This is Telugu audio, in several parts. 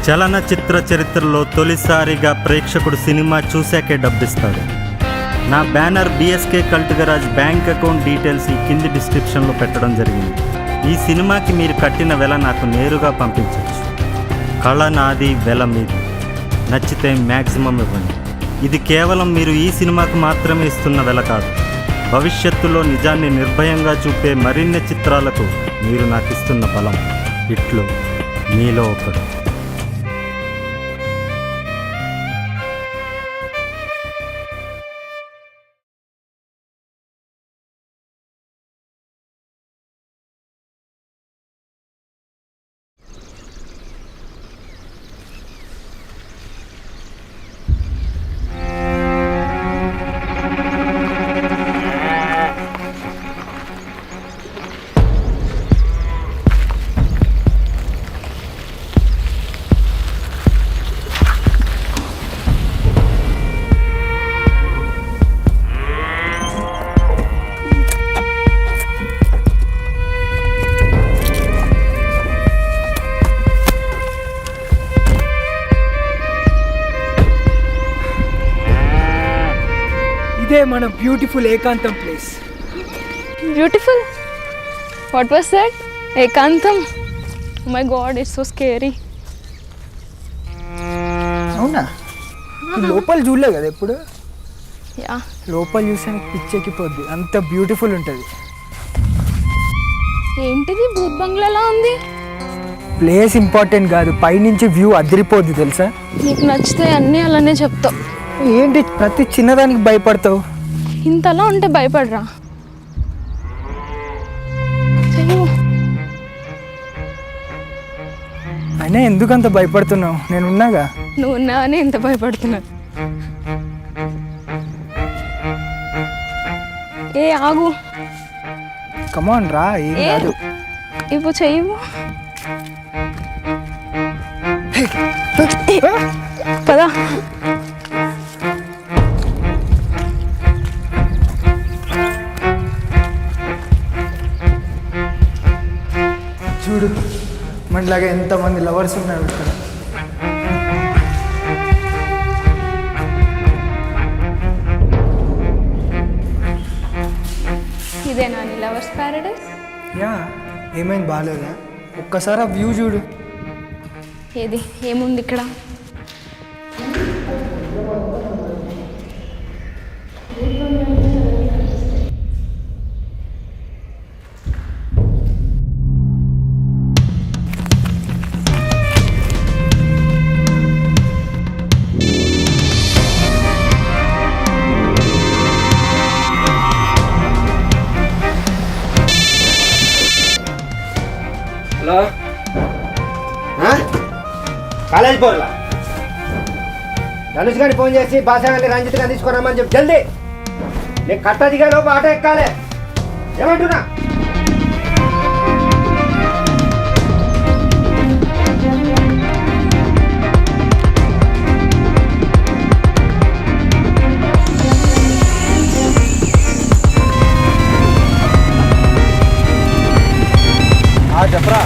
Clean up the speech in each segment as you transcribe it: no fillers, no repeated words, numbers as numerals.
చలనచిత్ర చరిత్రలో తొలిసారిగా ప్రేక్షకుడు సినిమా చూశాకే డబ్బిస్తాడు. నా banner BSK cult garage bank account details ఈ కింది డిస్క్రిప్షన్లో పెట్టడం జరిగింది. ఈ సినిమాకి మీరు కట్టిన వెల నాకు నేరుగా పంపించవచ్చు. కళ నాది, వెల మీది. నచ్చితే మ్యాక్సిమం ఇవ్వండి. ఇది కేవలం మీరు ఈ సినిమాకు మాత్రమే ఇస్తున్న వెల కాదు. భవిష్యత్తులో నిజాన్ని నిర్భయంగా చూపే మరిన్ని చిత్రాలకు మీరు నాకు ఇస్తున్న బలం. ఇట్లు మీలో ఒకడు. ఇదే మన బ్యూటిఫుల్ ఏకాంతం place. Beautiful? What was that? ఏకాంతం? My god, it's so scary. అవునా? లోపల చూడలే కదా ఎప్పుడు? యా, లోపల చూస్తే పిచ్చెక్కిపోద్ది, అంత బ్యూటిఫుల్ ఉంటుంది. ఏంటిది భూత్ బంగ్లాలా ఉంది? ప్లేస్ ఇంపార్టెంట్ కాదు, పైనుంచి వ్యూ అదిరిపోద్ది తెలుసా. నీకు నచ్చితే అన్నీ అలానే చెప్తావు. ఏంటి ప్రతి చిన్నదానికి భయపడతావు? ఇంతలా ఉంటే భయపడరా. అయినా ఎందుకంత భయపడుతున్నావు? నేను ఉన్నాగా. నువ్వు ఉన్నావని ఎంత భయపడుతున్నా. ఏ ఆగు, కమాన్ రా, ఏం కాదు. ఇవ్వు, చెయ్యవు. పదా. చూడు మనలాగా ఎంతమంది లవర్స్ ఉన్నారు ఇక్కడ. ఇదేనా నీ లవర్స్ ప్యారడైస్? యా, ఏమైంది బాగాలేదా? ఒక్కసారి ఆ వ్యూ చూడు. ఏది, ఏముంది ఇక్కడ? హలో, కాలేజ్ పోర్లా ధనుష్ గారిని ఫోన్ చేసి భాషా గారిని రంజిత్ గారిని తీసుకురామని చెప్పి జల్దీ. నేను కట్ట దిగాలోపు ఆటో ఎక్కాలి. ఏమంటున్నా? చెప్పరా.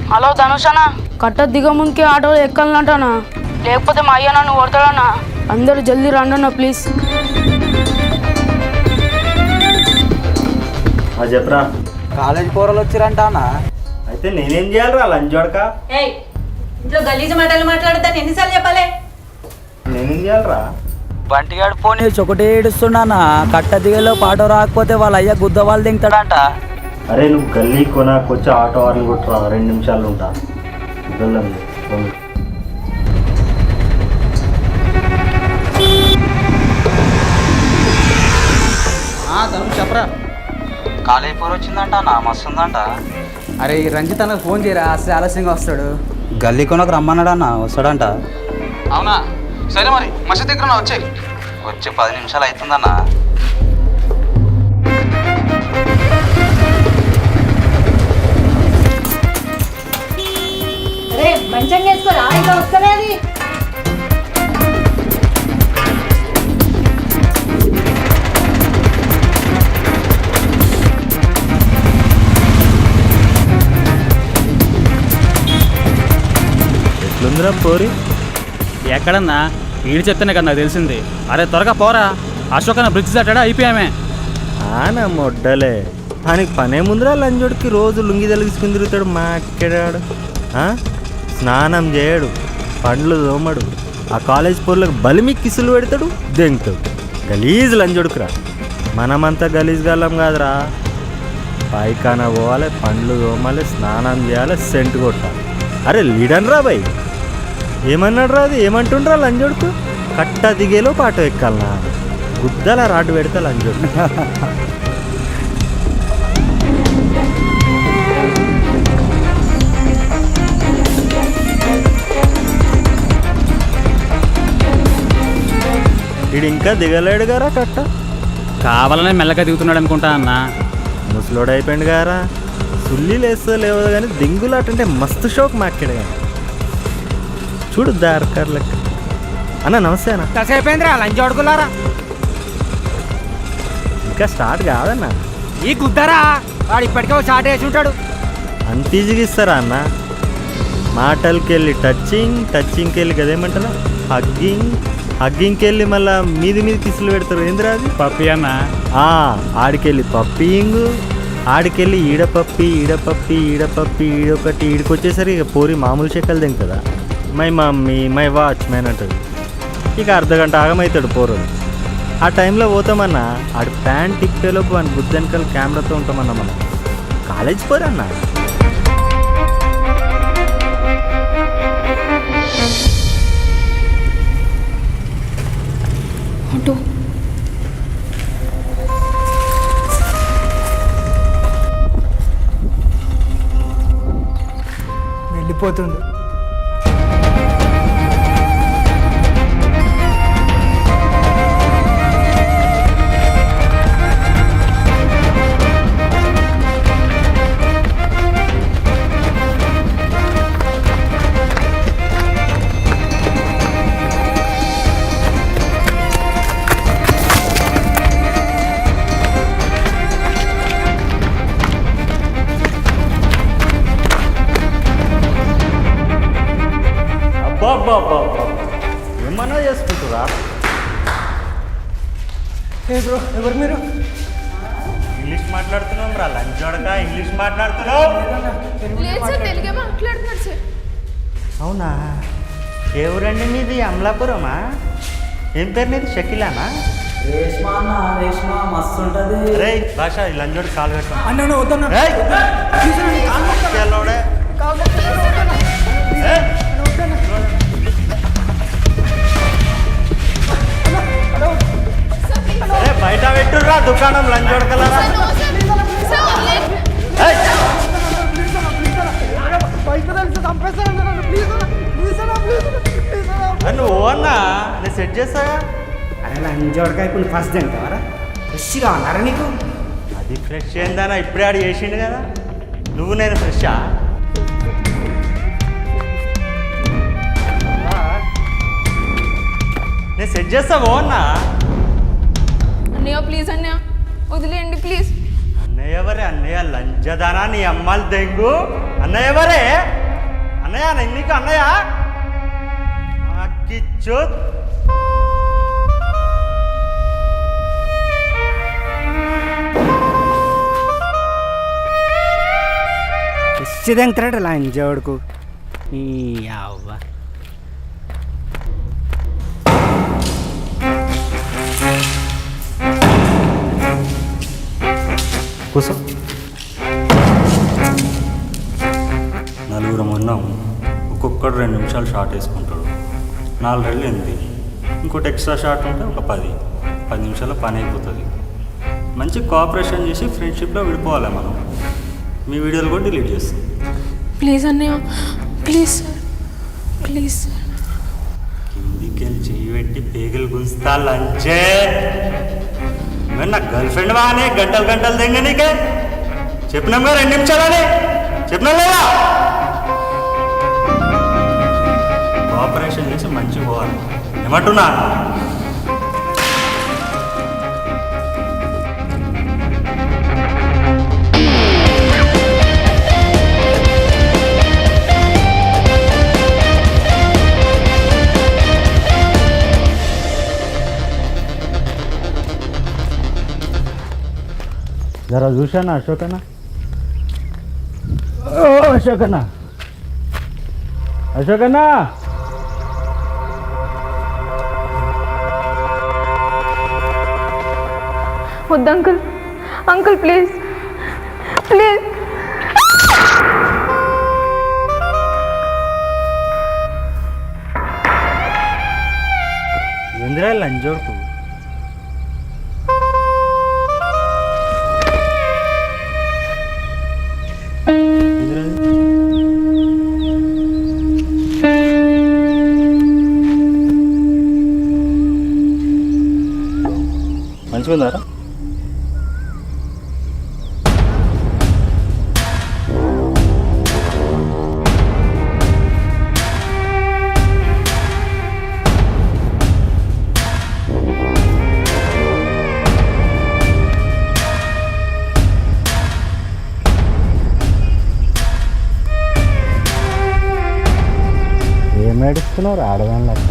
హలో ధనుష్ అన్న, కట్ట దిగ ముందుకే ఆటో ఎక్కాలంటానా, లేకపోతే మా అయ్య నన్ను కొడతాడన్నా. అందరూ జల్దీ రండి అన్న ప్లీజ్. చెప్పరా. కాలేజ్ కూరలు వచ్చిరంట అన్న. అయితే నేనేం చేయాలరా లంచోడక? ఇంట్లో గలీజు మాటలు మాట్లాడతాను ఎన్నిసార్లు చెప్పాలి? నేనేం చేయాలరా? బంటిగాడు ఫోన్ చేసి ఒకటే ఏడుస్తున్నా, కట్ట దిగలో ఆటో రాకపోతే వాళ్ళ అయ్య గుద్ద వాళ్ళు దింగుతాడంట. అరే నువ్వు గల్లీ కొనాకొచ్చి ఆటో వారిని కొట్టురా, 2 నిమిషాలు ఉంటా. చెప్పరా. కాలేజ్ కూర వచ్చిందంట అన్న, మస్తు ఉందంట. అరే ఈ రంజిత్ అన్నకు ఫోన్ చేయరా, అసలు ఆలస్యంగా వస్తాడు. గల్లీ కొనకు రమ్మన్నాడు అన్న, వస్తాడంట. అవునా? సరే మరి మసీద్ దగ్గర వచ్చాయి. వచ్చి 10 నిమిషాలు అవుతుందన్న. మంచం వేసుకోరా, ఇంకా వస్తలే అది. ఎక్కడుందిరా పోరి? ఎక్కడన్నా ఈడు చెప్తేనే కదా నాకు తెలిసింది. అరే త్వరగా పోరా, అశోకన్న బ్రిడ్జ్ దాటాడా అయిపోయామే. నా మొడ్డలే, ఆయనకి పనే ముందురా లంజోడికి రోజు లుంగి తలిగించుకుని తిరుగుతాడు. మాట్లాడాడు, స్నానం చేయడు, పండ్లు తోమడు, ఆ కాలేజ్ పోర్లకు బలిమి కిసులు పెడతాడు, దెంగుతాడు. గలీజ్ లంజోడుకురా. మనమంతా గలీజ్ గల్లం కాదురా. పైకాన పోవాలి, పండ్లు తోమాలి, స్నానం చేయాలి, సెంట్ కొట్టాలి. అరే లీడన్రా బాయ్, ఏమన్నాడు రా? అది ఏమంటుండ్రా లంజోడుకు? కట్ట దిగేలో పాట ఎక్కాలనా? గుద్దల రాడ్డు పెడతా లంజోడు. వీడు ఇంకా దిగలేడు గారా కట్ట. కావాలనే మెల్లగా దిగుతున్నాడు అనుకుంటా అన్న. ముసలోడు అయిపోయింది గారా. సుల్లి లేస్తా లేవో కానీ దింగులాటంటే మస్తు షోక్ మాట్లాడు కానీ. చూడు దార్కర్ లెక్క. అన్న నమస్తే అన్న. కాసేపోయిందిరా లంచ్ అడుగులారా. ఇంకా స్టార్ట్ కాదన్న. ఈ గుద్దరా వాడు ఇప్పటికే ఒక షార్ట్ వేసి ఉంటాడు. అంత ఈజీగా ఇస్తారా అన్న? మాటలకి వెళ్ళి టచ్చింగ్, టచ్చింగ్కి వెళ్ళి కదేమంటారా హగ్గింగ్కి వెళ్ళి మళ్ళీ మీది కిసులు పెడతారు. ఏందిరా అది? పప్పి అన్న. ఆడికెళ్ళి పప్పింగ్, ఆడికెళ్ళి ఈడపప్పి ఈడొకటి ఈడికొచ్చేసరికి ఇక పోరి మామూలు చెక్కలు దింగుతుందా? మై మమ్మీ మై వాచ్మెన్ అంటుంది. ఇక అర్ధగంట ఆగమవుతాడు పోరు. ఆ టైంలో పోతామన్నా ఆడి ప్యాంట్ తిప్పేలోపు అని బుద్ధెనకల్ కెమెరాతో ఉంటామన్నా. మనం కాలేజ్ పోరన్నా. వెళ్ళిపోతుండు. ఏమన్నా చేసుకుంటురా? ఎవరు మీరు? ఇంగ్లీష్ మాట్లాడుతున్నాం రా లంచోడక. ఇంగ్లీష్ మాట్లాడుతున్నావు? లేదు సార్, తెలుగే మాట్లాడుతున్నాడు సార్. అవునా? ఏ ఊరండి మీది? అమలాపురమా? ఏం పేరు నీది? షకిలానా? రేష్మా అన్న, రేష్మా మస్తు ఉంటుంది. రే భాష లంచోడు కాలు పెట్టా. అన్న వద్దన్నా. బయట పెట్టుర్రా దుకాణం లంచోడకలరా. నువ్వు అన్నా నేను సెట్ చేస్తాగా. అరే లంజోడకాయ ఇప్పుడు ఫస్ట్ తింటావరా? ఫ్రెష్గా ఉన్నారా నీకు? అది ఫ్రెష్ ఏందన్నా, ఇప్పుడే ఆడు చేసిండు కదా. నువ్వు నేను ఫ్రెషా? నేను సెట్ చేస్తావో అన్నా? అన్నయ్య ప్లీజ్ అన్నయ్య వదిలేయండి ప్లీజ్. అన్నయ్య ఎవరే? అన్నయ్య లంచదానా నీ అమ్మాలు దెంగు. అన్నయ్య ఎవరే? అన్నయ్య నీకు అన్నయ్య కిచ్చు. ఫ్రెష్ తింటాడు లంజోడుకు. ఈ అవ్వ కూసో. నలుగురం ఉన్నాం. ఒక్కొక్కడు 2 నిమిషాలు షార్ట్ వేసుకుంటాడు. 4 రెళ్ళు 8. ఇంకోటి ఎక్స్ట్రా షార్ట్ ఉంటే ఒక 10 నిమిషాల్లో పని అయిపోతుంది. మంచి కోఆపరేషన్ చేసి ఫ్రెండ్షిప్లో విడిపోవాలి మనం. మీ వీడియోలు కూడా డిలీట్ చేస్తాం. ప్లీజ్ అన్నయ్య ప్లీజ్ సార్, ప్లీజ్ సార్. కిందికెళ్ళి చెయ్యి పెట్టి పేగులు గుంచుతా లంచే. నా గర్ల్ ఫ్రెండ్ బాగానే గంటలు తెంగ నీకే చెప్పినాం కదా 2 నిమిషాలని చెప్పినా లేదా? కోఆపరేషన్ చేసి మంచిగా పోవాలి. ఏమంటున్నా? జరా చూశానా అశోకన్నా? ఓ అశోకన్నా, అశోకన్నా, వద్దు అంకుల్, అంకుల్ ప్లీజ్ ప్లీజ్. ఏందిరా లంజోడుకు? మంచిగుందారా? ఏం ఏడుస్తున్నావు ఆడదాని లెక్క?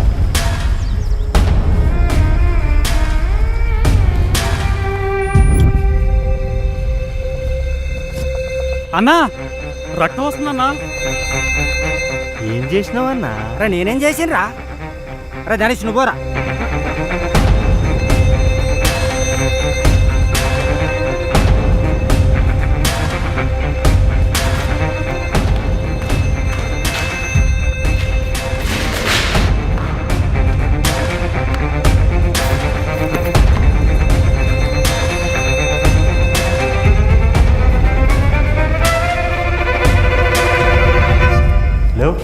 అన్నా రక్తం వస్తుందన్నా. ఏం చేసినావన్నా? అరే నేనేం చేసినరా? అరే ధనుష్ నువ్వు పోరా. లేవు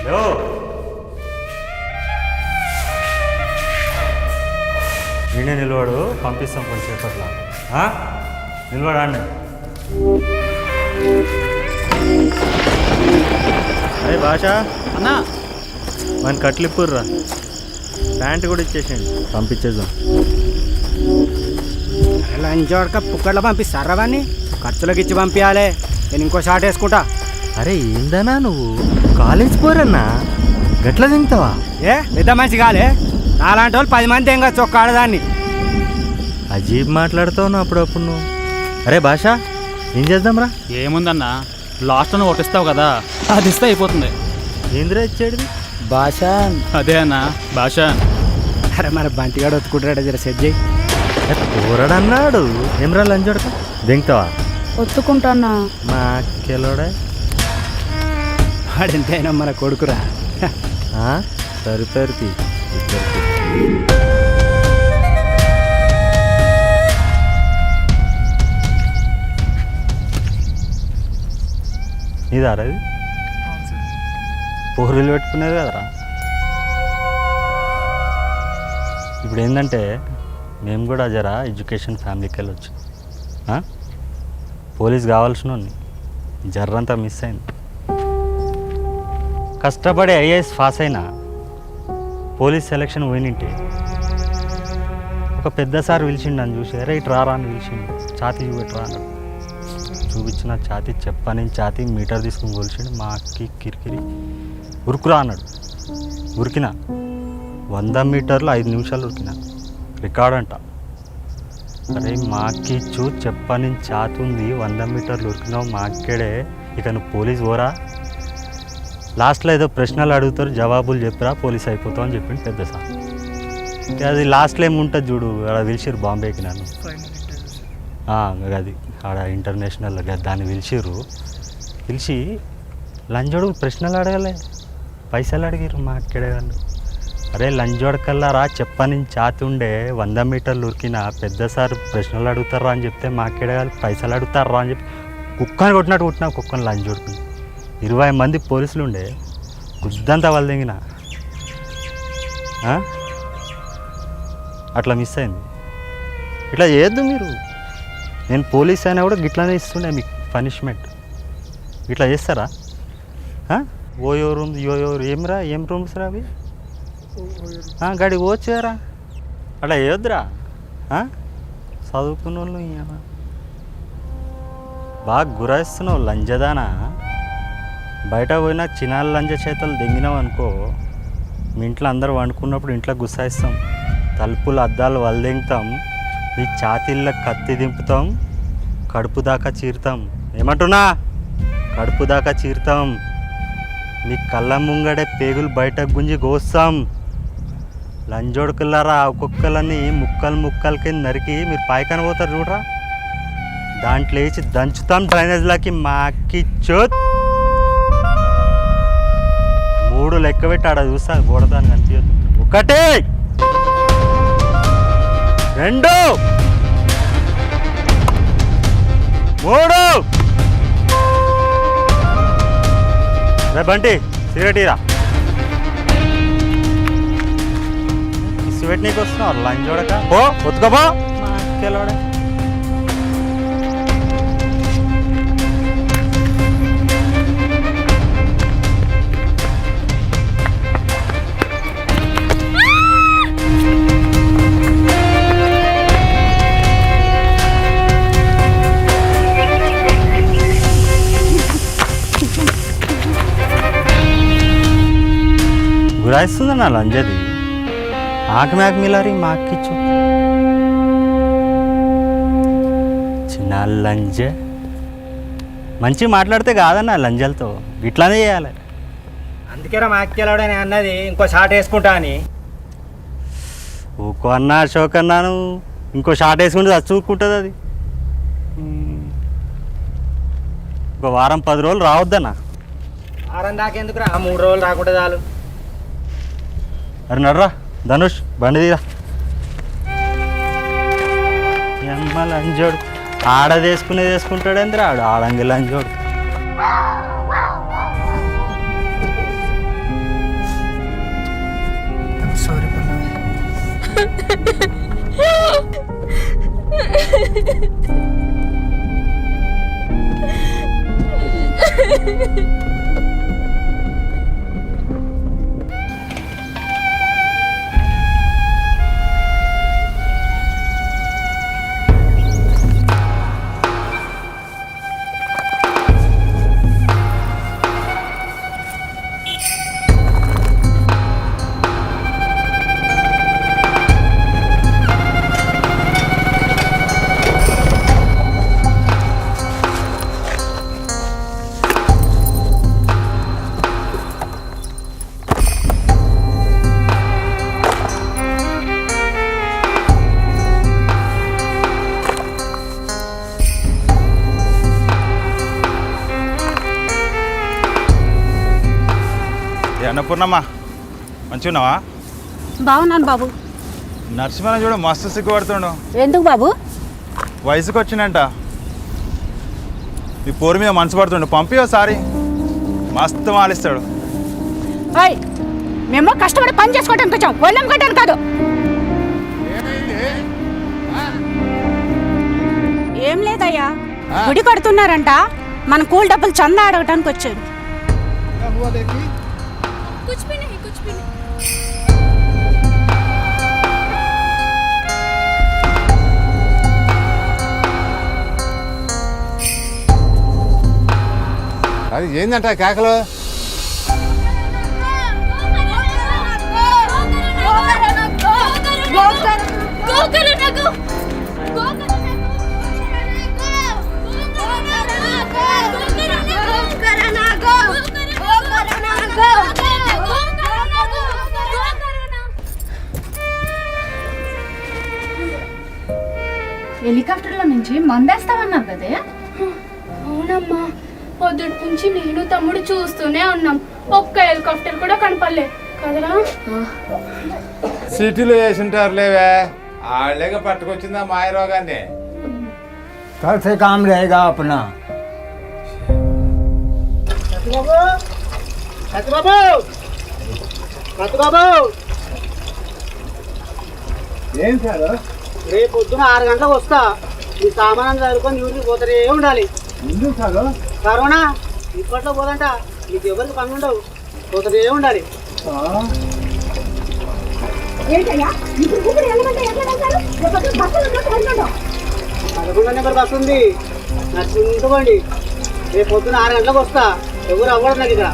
లేవు. నేనే నిలవాడు, పంపిస్తాం కొంచెంసేపట్లో. నిలవాడు ఆడిని. అరే భాష అన్నా మన కట్లిప్పుర్రా, ప్యాంట్ కూడా ఇచ్చేసేయండి, పంపించేద్దాం. లంచోడక పుక్కట్లో పంపిస్తారా వాడిని? ఖర్చులకు ఇచ్చి పంపించాలి. నేను ఇంకో షార్ట్ వేసుకుంటా. అరే ఏందన్నా నువ్వు కాలేజ్ పోరన్నా, గట్ల తింటావా? ఏ పెద్ద మనిషి కాలే, నాలాంటి వాళ్ళు 10 మంది ఏం చొక్క ఆడదాన్ని. అజీబ్ మాట్లాడుతావు అప్పుడప్పుడు నువ్వు. అరే భాష ఏం చేద్దాంరా? ఏముందన్నా, లాస్ట్లో ఒకటి ఇస్తావు కదా, అది ఇస్తే అయిపోతుంది. ఏందిరా ఇచ్చేది? భాష అదే అన్నా భాష. అరే మన బంటిగాడు ఒత్తుకుంటాడు, జర సెట్ చేయి. పోరాడన్నాడు. ఏమరా లంచోడక దింగుతావా? ఒత్తుకుంటానా? మా కెలోడే వాడు ఎంతైనా మన కొడుకురా. సరిపేరుతి ఇదారా ఇది? పోరులు పెట్టుకునేది కదరా. ఇప్పుడు ఏంటంటే మేము కూడా జరా ఎడ్యుకేషన్ ఫ్యామిలీకి వెళ్ళొచ్చు. పోలీస్ కావాల్సిన జర్రంతా మిస్ అయింది. కష్టపడి ఐఏఎస్ పాస్ అయినా పోలీస్ సెలక్షన్ పోయినంటే ఒక పెద్ద సార్ పిలిచిండు నన్ను చూసి, అరే ఇటు రారా అని పిలిచిండు. ఛాతీ చూపెట్టరా అన్నాడు. చూపించిన ఛాతీ చెప్పని ఛాతీ మీటర్ తీసుకుని కొలిచిండు. మా అక్కి కిరికిరి ఉరుకురా అన్నాడు. ఉరికిన 100 మీటర్లు 5 నిమిషాలు ఉరికిన, రికార్డ్ అంట. అరే మా అక్కి ఇచ్చు చెప్పని ఛాతీ ఉంది, 100 మీటర్లు ఉరికినావు మా అక్కడే, ఇక నువ్వు పోలీస్ పోరా, లాస్ట్లో ఏదో ప్రశ్నలు అడుగుతారు జవాబులు చెప్పరా పోలీస్ అయిపోతావు అని చెప్పిండు పెద్ద సార్. అది లాస్ట్లో ఏముంటుంది చూడు, అక్కడ పిలిచిర్రు బాంబేకి నన్ను. అది ఆడ ఇంటర్నేషనల్ దాన్ని పిలిచిర్రు. పిలిచి లంజోడు ప్రశ్నలు అడగలే, పైసలు అడిగిర్రు మా అక్కడే వాళ్ళు. అరే లంజోడకల్లా రా చెప్పని ఛాతి ఉండే 100 మీటర్లు ఉరికిన పెద్ద సార్ ప్రశ్నలు అడుగుతారా అని చెప్తే మా అక్కడే వాళ్ళు పైసలు అడుగుతారా అని చెప్పి కుక్కని కొట్టినట్టు కొట్టినా కుక్కని లంజోడుకుని. 20 మంది పోలీసులు ఉండే, గుద్దంతా వాళ్ళు దిగిన. అట్లా మిస్ అయింది. ఇట్లా చేయొద్దు మీరు. నేను పోలీస్ అయినా కూడా గిట్లనే ఇస్తుండే మీకు పనిష్మెంట్. ఇట్లా చేస్తారా? ఓయో రూమ్ యోయో ఏమిరా, ఏం రూమ్స్ రా అవి? గడి వచ్చారా? అట్లా చేయొద్దురా. చదువుకున్న వాళ్ళు బాగా గురాయిస్తున్నావు లంజదానా. బయట పోయినా చిన్నాల లంజ చేతలు దింగినావు అనుకో, మీ ఇంట్లో అందరూ వండుకున్నప్పుడు ఇంట్లో గుసాయిస్తాం, తలుపులు అద్దాలు వలదెంగుతాం, ఈ ఛాతీల్లో కత్తి దింపుతాం, కడుపు దాకా చీరుతాం. ఏమంటున్నా? కడుపు దాకా చీరుతాం. మీ కళ్ళ ముంగడే పేగులు బయటకు గుంజి కోస్తాం. లంజోడుకులారా ఒక్కొక్కలని ముక్కలు ముక్కల కింద నరికి మీరు పాయకాన పోతారు చూడరా, దాంట్లో వేసి దంచుతాం డ్రైనేజ్లకి. మాకిచ్చోత్ 3 లెక్క పెట్టి ఆడ చూస్తా గోడతాను కనిపించదు. 1 2 3. రే బంటి సిగరెట్ ఇరా. సిగరెట్ నీకు వస్తున్నావు లంచ్ చూడక ఓ ఒత్తుకోపో మాకెళ్ళోడే. గురాయిస్తుందన్న లంజది. ఆకు మేక మిలారి మాకిచ్చు చిన్న లంజ. మంచిగా మాట్లాడితే కాదన్న లంజలతో, ఇట్లానే చేయాలి. అందుకేరా మాకెళ్ళాడని అన్నది ఇంకో షాట్ వేసుకుంటా అని. ఊకో అన్న అశోక్ అన్నాను, ఇంకో షాట్ వేసుకుంటే చచ్చుకుంటుంది అది. ఒక వారం 10 రోజులు రావద్దన్నా. వారం దాకెందుకురా, 3 రోజులు రాకుండా చాలు. అరే నర్రా ధనుష్ బండి తీరా. అమ్మ లంజోడు ఆడదేసుకునేది వేసుకుంటాడు ఏంద్రా ఆడు ఆడంగి లంజోడు. సారీ అన్నపూర్ణమ్మా మంచిగా ఉన్నావా? బాగున్నాను బాబు. నరసింహ చూడ మస్తు సిగ్గుపడుతుండు. ఎందుకు బాబు? వయసుకు వచ్చినంట ఈ పోరు మీద మనసు పడుతుండు. పంపి ఒకసారి మస్తు మాలిస్తాడు. మేము కష్టపడి పని చేసుకోవడానికి వచ్చాం, ఒళ్ళం కట్టాను కాదు. ఏం లేదయ్యా, గుడి కడుతున్నారంట, మన కూల్ డబ్బులు చందా అడగటానికి వచ్చాడు. అది ఏందంట కేకలు? హెలికాప్టర్లో నుంచి మందేస్తామన్నారు కదే. అవునమ్మా, పొద్దుటి నుంచి నేను తమ్ముడు చూస్తూనే ఉన్నాం, ఒక్క హెలికాప్టర్ కూడా కనపడలే కదరా. సిటీలో వేసింటారు లేవే, వాళ్ళేగా పట్టుకొచ్చిందా మాయరోగాన్ని. कल से काम रहेगा अपना. ఏం సార్, రేపు పొద్దున 6 గంటలకు వస్తా. ఈ సామానం చదువుకొని ఊరికి పోతూనే ఉండాలి. ఎందుకు సార్? కరోనా ఇప్పట్లో పోదంట, నీకు ఎవరికి పని ఉండవు, పోతూనే ఉండాలి. పదకొండో నెంబర్ బస్సు ఉంది, నడుచుకుంటుకోండి. రేపు పొద్దున 6 గంటలకు వస్తా. ఎవరు అవ్వడం నాకు ఇక్కడ.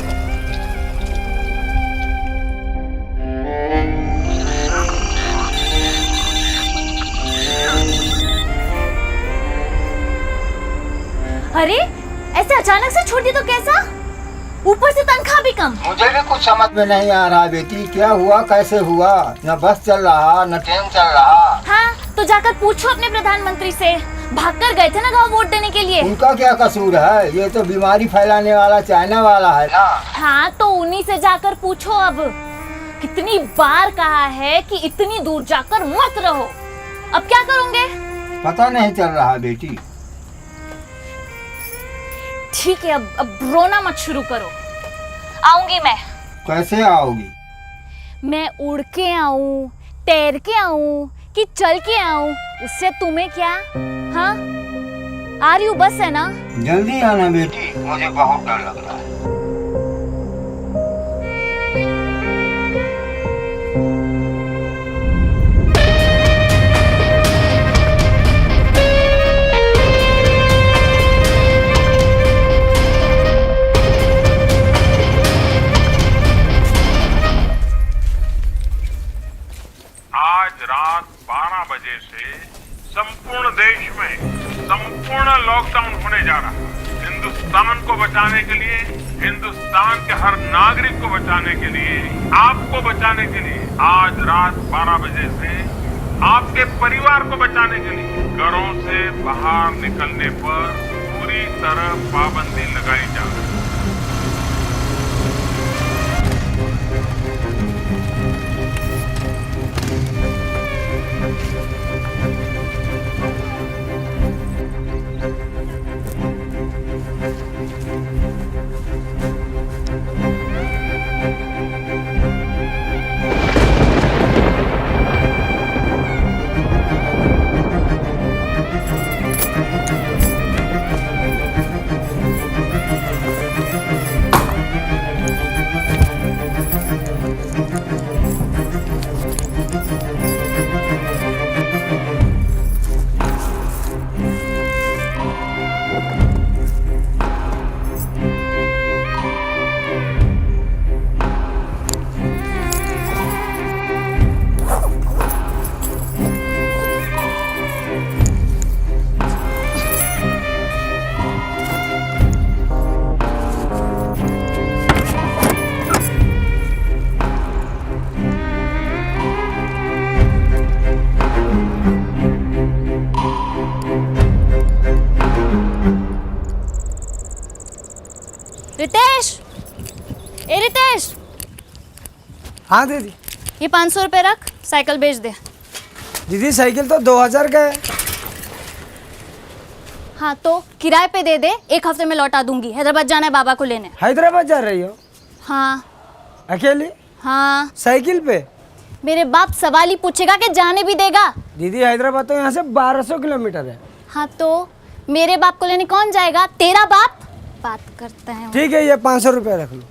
अरे ऐसे अचानक से छोड़ दी तो कैसा? ऊपर से तनख्वाह भी कम। मुझे भी कुछ समझ में नहीं आ रहा बेटी, क्या हुआ कैसे हुआ? न बस चल रहा न ट्रेन चल रहा। हाँ तो जाकर पूछो अपने प्रधानमंत्री से, भागकर गए थे ना गाँव वोट देने के लिए। उनका क्या कसूर है? ये तो बीमारी फैलाने वाला चाइना वाला है ना। हाँ तो उन्हीं से जाकर पूछो। अब कितनी बार कहा है कि इतनी दूर जाकर मत रहो, अब क्या करोगे? पता नहीं चल रहा बेटी। ठीक है अब रोना मत शुरू करो, आऊंगी मैं। कैसे आओगी? मैं उड़ के आऊं, तैर के आऊं कि चल के आऊं, उससे तुम्हें क्या? हाँ आ रही हूँ, बस है ना। जल्दी आना बेटी, मुझे बहुत डर लग रहा है। आज रात 12 बजे से संपूर्ण देश में संपूर्ण लॉकडाउन होने जा रहा है। हिंदुस्तान को बचाने के लिए, हिंदुस्तान के हर नागरिक को बचाने के लिए, आपको बचाने के लिए आज रात 12 बजे से आपके परिवार को बचाने के लिए घरों से बाहर निकलने पर पूरी तरह पाबंदी लगाई जा रही है। रितेश, ए रितेश, हाँ दीदी। ये 500 रुपए रख, साइकिल बेच दे। दीदी साइकिल तो 2000 का है। हाँ तो किराए पे दे दे, 1 हफ्ते में लौटा दूंगी। हैदराबाद जाना है बाबा को लेने। हैदराबाद जा रही हो? हाँ। अकेली? हाँ। साइकिल पे? मेरे बाप सवाल ही पूछेगा कि जाने भी देगा। दीदी हैदराबाद तो यहाँ से 1200 किलोमीटर है। हाँ तो मेरे बाप को लेने कौन जाएगा? तेरा बाप। बात करते हैं। ठीक है, ये 500 रुपये रख लो,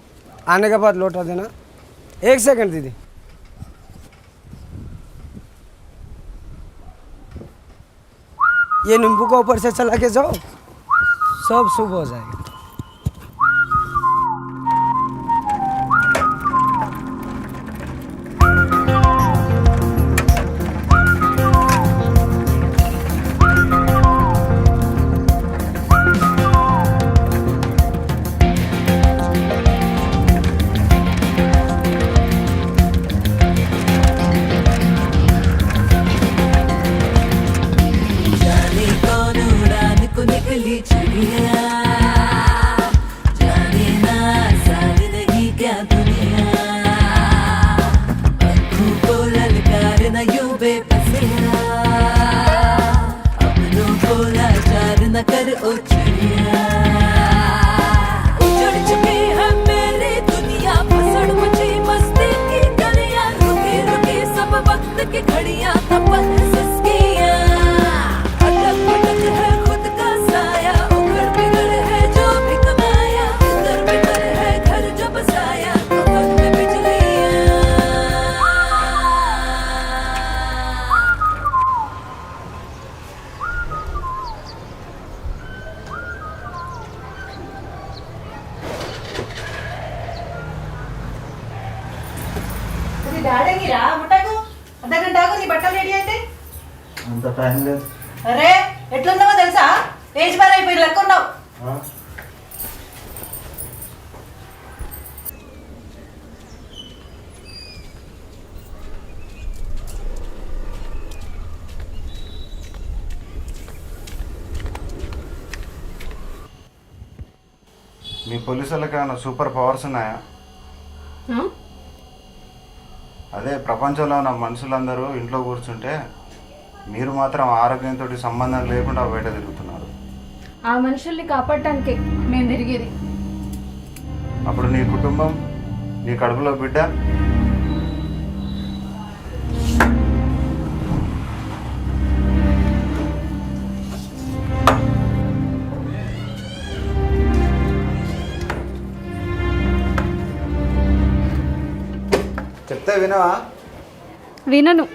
आने के बाद लौटा देना। 1 सेकंड दीदी। ये नींबू को ऊपर से चला के जाओ, सब शुभ हो जाएगा। అంత టైం లేదు. అరే ఎట్లున్నావో తెలుసా? ఏజ్ బార్ అయిపోయి లెక్కున్నావు. మీ పోలీసులకు ఏమైనా సూపర్ పవర్స్ ఉన్నాయా? అదే ప్రపంచంలో ఉన్న మనుషులందరూ ఇంట్లో కూర్చుంటే మీరు మాత్రం ఆరోగ్యంతో సంబంధం లేకుండా బయట తిరుగుతున్నారు. ఆ మనుషుల్ని కాపాడటానికి మేము తిరిగేది. అప్పుడు నీ కుటుంబం, నీ కడుపులో బిడ్డ చెప్తే వినవా? వినను.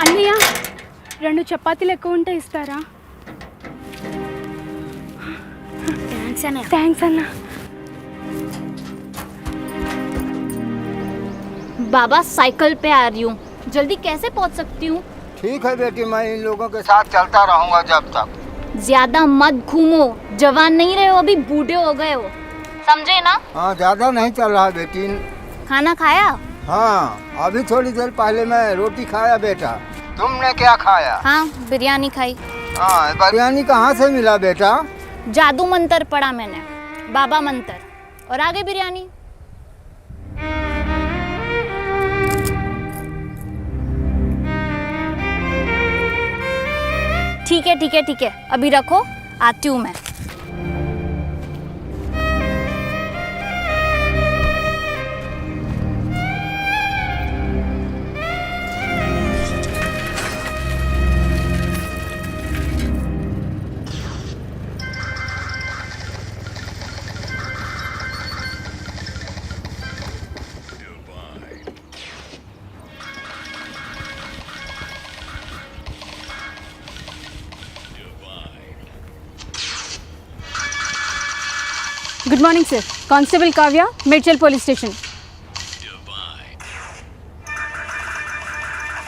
అన్నయ్య, 2 చపాతీలు ఎక్కువ ఉంటే ఇస్తారా? థ్యాంక్స్ అన్న. बाबा साइकिल पे आ रही हूँ, जल्दी कैसे पहुँच सकती हूँ? ठीक है बेटी, मैं इन लोगों के साथ चलता रहूँगा जब तक। ज्यादा मत घूमो, जवान नहीं रहे हो, अभी बूढ़े हो गए हो, समझे ना? हाँ, ज्यादा नहीं चल रहा बेटी। खाना खाया? हाँ, अभी थोड़ी देर पहले मैं रोटी खाया बेटा। तुमने क्या खाया? हाँ, बिरयानी खाई। हाँ, बिरयानी कहाँ से मिला बेटा? जादू मंत्र पढ़ा मैंने, बाबा मंत्र, और आगे बिरयानी। ठीक है, अभी रखो, आती हूँ मैं। Good morning sir, constable Kavya, Medchal police station.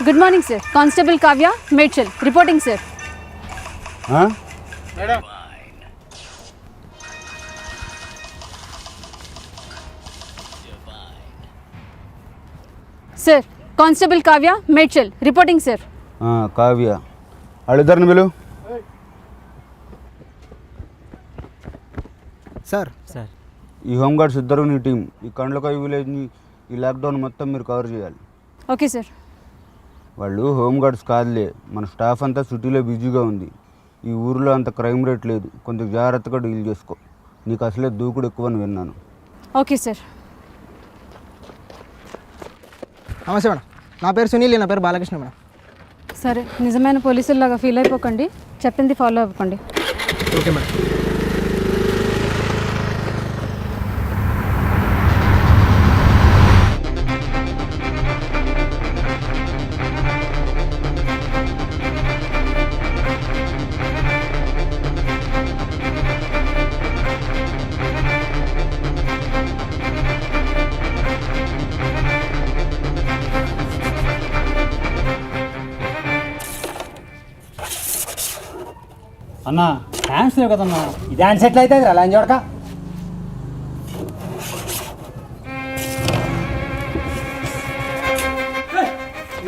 Good morning sir, constable Kavya, Medchal, reporting sir. हाँ? Sir, constable Kavya, Medchal, reporting sir. Kavya వాళ్ళిద్దరిని పిలు. సార్ సార్ ఈ హోంగార్డ్స్ ఇద్దరు నీ టీం ఈ కండ్లకాయ విలేజ్ని ఈ లాక్డౌన్ మొత్తం మీరు కవర్ చేయాలి. Okay sir. వాళ్ళు హోమ్ గార్డ్స్ కాదులే, మన స్టాఫ్ అంతా సిటీలో బిజీగా ఉంది. ఈ ఊరిలో అంత క్రైమ్ రేట్ లేదు, కొంచెం జాగ్రత్తగా డీల్ చేసుకో. నీకు అసలే దూకుడు ఎక్కువ అని విన్నాను. Okay sir. నమస్తే మేడం, నా పేరు సునీల్, నా పేరు బాలకృష్ణ మేడం. సరే, నిజమైన పోలీసుల్లాగా ఫీల్ అయిపోకండి, చెప్పింది ఫాలో అవ్వకండి. Okay madam. అన్నా డాన్స్ లేవు కదన్నా, ఈ డాన్స్ ఎట్లా అవుతుంది అలా చూడక.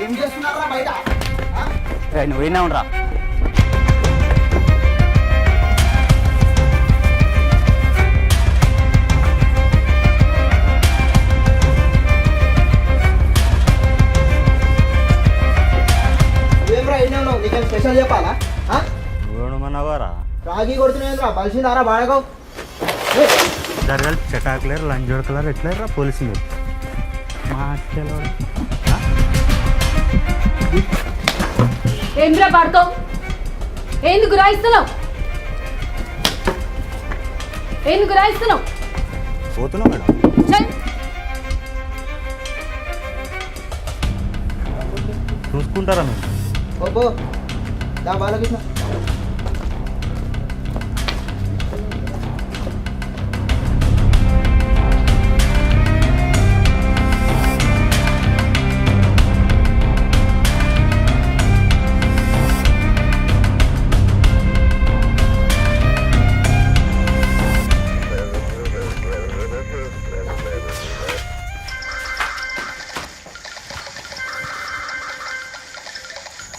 ఏం చేస్తున్నారా బయట? నువ్వేనా ఉండరా? ఏం రా అయినా నీకేం స్పెషల్ చెప్పాలా? మనవారా రాగి కొడుతున్నారా బలిసిందారా బాడగో జరగలు చటాకులేరు లంజోడ కలర్ ఎట్లేరా పోలీసు ఏంద్రా పడతావు? ఎందుకు రాయిస్తున్నావు? ఎందుకు రాయిస్తున్నావు? పోతున్నావు మేడం. చల్. చూసుకుంటారా మేము? ఓపో దా బాలకృష్ణ.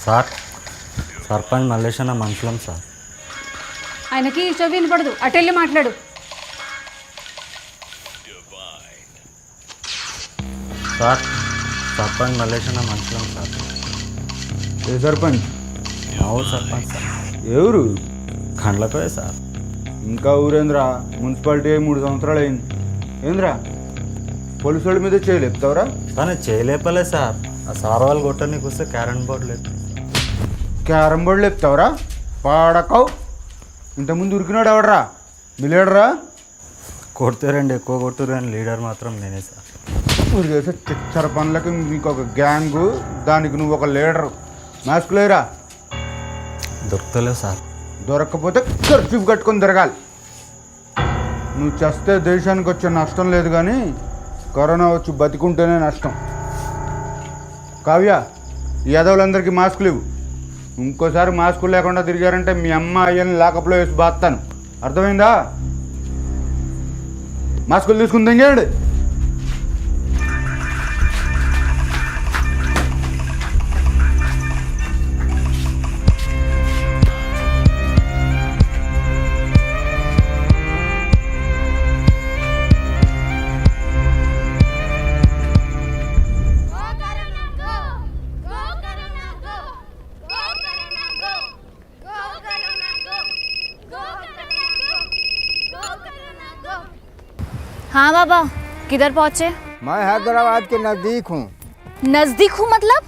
సార్, సర్పంచ్ మల్లేష్ అన్న మనుషులం సార్. ఆయనకి చెవి వినపడదు, అటెళ్ళి మాట్లాడు. సార్, సర్పంచ్ మల్లేష్ అన్న మనుషులం సార్. ఏ సర్పంచ్? మా ఊరు సర్పంచ్ సార్. ఎవరు? కండ్లకోయే సార్. ఇంకా ఊరేంద్రా, మున్సిపాలిటీ 3 సంవత్సరాలు అయింది. ఏంద్రా పోలీసు వాళ్ళ మీద చేయలేపుతావురా? కానీ చేయలేపలే సార్. ఆ సార్ వాళ్ళు కొట్టడానికి వస్తే క్యారమ్ బోర్డు లేదు. క్యారమ్ బోర్డు లేపుతావురా? పాడకవు. ఇంతకుముందు ఉరికినాడు ఎవడరా? మిలేడరా? కొడితే 2 ఎక్కువ కొట్టురు కానీ లీడర్ మాత్రం నేనే సార్. నువ్వు చేసే చిచ్చర పనులకి నీకు ఒక గ్యాంగు, దానికి నువ్వు ఒక లీడరు. మాస్క్ లేరా? దొరకలేదు సార్. దొరక్కపోతే ఖర్చు కట్టుకొని తిరగాలి. నువ్వు చేస్తే దేశానికి వచ్చే నష్టం లేదు, కానీ కరోనా వచ్చి బతికుంటేనే నష్టం. కావ్య, ఈ యాదవులందరికీ మాస్కులు ఇవ్వు. ఇంకోసారి మాస్కులు లేకుండా తిరిగారంటే మీ అమ్మ అయ్యని లాకప్లో వేసి బాస్తాను. అర్థమైందా? మాస్కులు తీసుకుని తెంగేయండి. हाँ बाबा, किधर पहुँचे? मैं हैदराबाद के नज़दीक हूँ। नजदीक हूँ मतलब?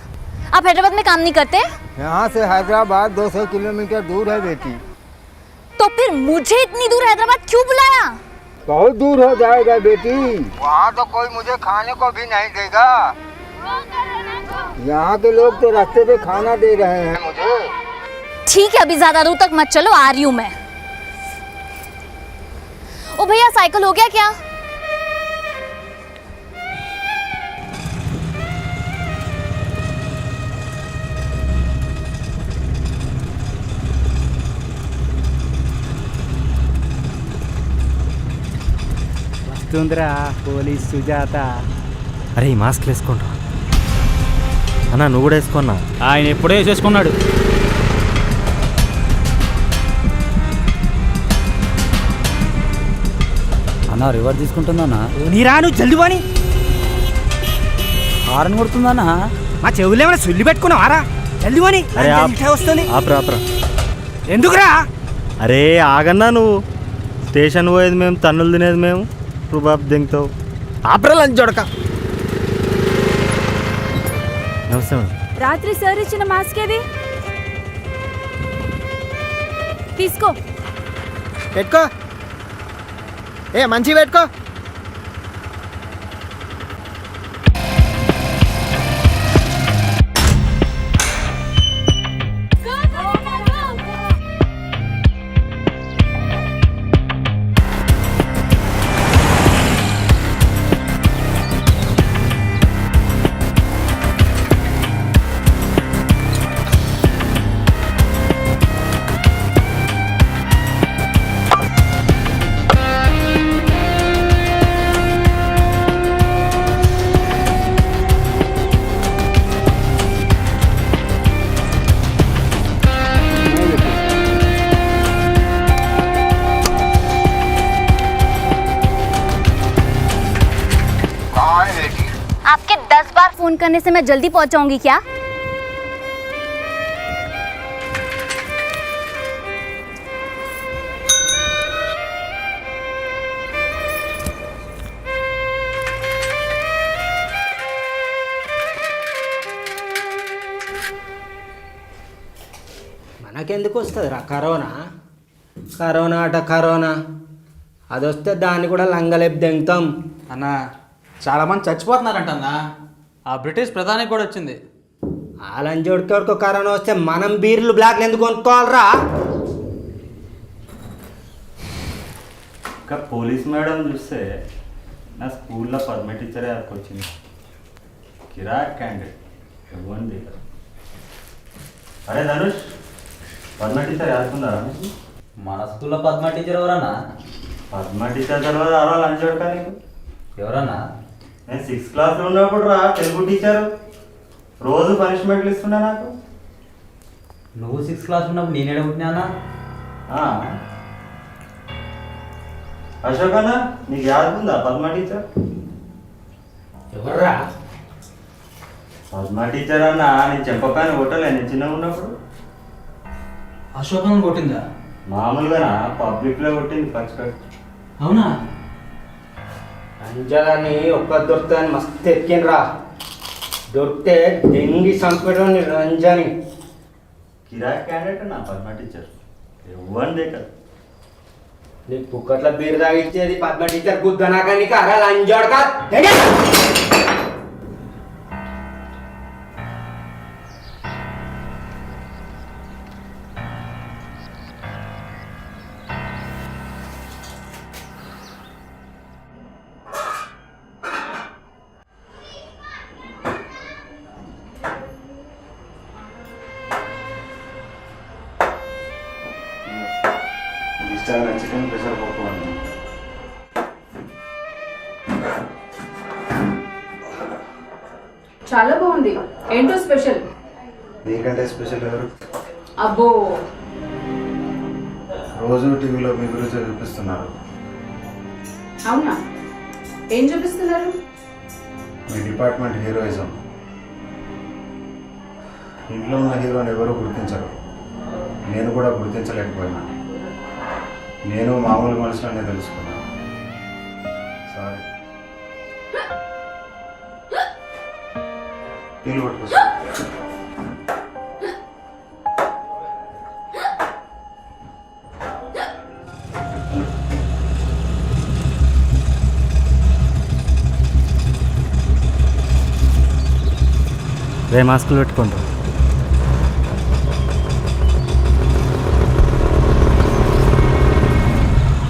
आप हैदराबाद में काम नहीं करते? यहाँ से हैदराबाद 200 किलोमीटर दूर है बेटी। तो फिर मुझे इतनी दूर हैदराबाद क्यों बुलाया? बहुत दूर हो जाएगा बेटी, वहाँ तो कोई मुझे खाने को भी नहीं देगा। यहाँ के लोग तो रास्ते पे खाना दे रहे हैं मुझे। ठीक है, अभी ज्यादा दूर तक मत चलो, आ रही हूँ मैं। ओ भैया, साइकिल हो गया क्या? వస్తుందిరా పోలీస్ సుజాత. అరే ఈ మాస్క్ వేసుకోండి అన్న. నువ్వు కూడా వేసుకున్నా. ఆయన ఎప్పుడే వేసేసుకున్నాడు. అన్న రివర్స్ తీసుకుంటుందన్నా. నీరా నువ్వు జల్ది పోని. హారన్ కొడుతుందన్నా. మా చెవులు ఏమైనా సుల్లి పెట్టుకున్నావారా? జల్ది అని అరే వస్తుంది. ఆపరా ఎందుకురా? అరే ఆగన్నా, నువ్వు స్టేషన్ పోయేది మేము, తన్నులు తినేది మేము, రుబాబ్ దింగుతావు. ఆపరా లంచ్ చూడక. నమస్తే మేడం. రాత్రి సార్ ఇచ్చిన మాస్క్ ఏది? తీసుకో. పెట్టుకో. మంచి పెట్టుకో. आपके 10 बार फोन करने से मैं जल्दी पहुंचाऊंगी क्या? మనకెందుకు వస్తుంది రా కరోనా? కరోనా అట కరోనా, అది వస్తే దాన్ని కూడా లంగలేపు దెంగుతాం. అన్న చాలామంది చచ్చిపోతున్నారంట అన్న. ఆ బ్రిటిష్ ప్రధానికి కూడా వచ్చింది. వాళ్ళని జోడికోడుకో కరోనా వస్తే మనం బీర్లు బ్లాక్లు ఎందుకు కొనుక్కోవాలరా? ఇంకా పోలీస్ మేడం చూస్తే నా స్కూల్లో పద్మ టీచరే వచ్చింది. కిరాక్ క్యాండిడేట్ ఇవ్వండి. అరే ధనుష్, పద్మ టీచర్ ఆడుకుందారా? మన స్కూల్లో పద్మ టీచర్ ఎవరన్నా? పద్మ టీచర్ తర్వాత అలా లంచ్ చూడకా నీకు? ఎవరన్నా? నేను 6th క్లాస్లో ఉన్నప్పుడు రా, తెలుగు టీచరు. రోజు పనిష్మెంట్లు ఇస్తుండే నాకు. నువ్వు 6th క్లాస్ ఉన్నప్పుడు నేనేడ పుట్టినా? అశోక్ అన్న, నీకు యాదుందా పద్మ టీచర్? ఎవర్రా? పద్మ టీచర్ అన్న, నేను చెప్పకాని కొట్టలే నేను చిన్నగా ఉన్నప్పుడు. అశోకం కొట్టిందా? మామూలుగా పబ్లిక్లో కొట్టింది ఫస్ట్. అవునా? అంజలని ఒక్క దొరుకుతాయని మస్తు ఎక్కినరా. దొరికితే దెంగి చంపడం రంజని. కిరాక్ క్యాండిడేట్ నా పద్మ టీచర్ ఇవ్వండి కదా. నీకు పుక్కట్ల బీరు తాగిచ్చేది పద్మ టీచర్ గుద్దనాక నీకు అరా లంజోడక. చికెన్ ప్రెషర్ పోతుంది. చాలా బాగుంది. ఏంటో స్పెషల్? నీకంటే స్పెషల్ ఎవరు? అబ్బో, రోజు టీవీలో మీ గురించి చూపిస్తున్నారు. అవునా? ఏం చూపిస్తున్నారు? మీ డిపార్ట్మెంట్ హీరోయిజం. ఇంట్లో ఉన్న హీరోని ఎవరు గుర్తించరు. నేను కూడా గుర్తించలేకపోయినా. నేను మామూలు మనుషులనే తెలుసుకున్నాను. సారీ. నీళ్ళు పట్టుకొస్తా. రే మాస్కులు పెట్టుకుంటాం.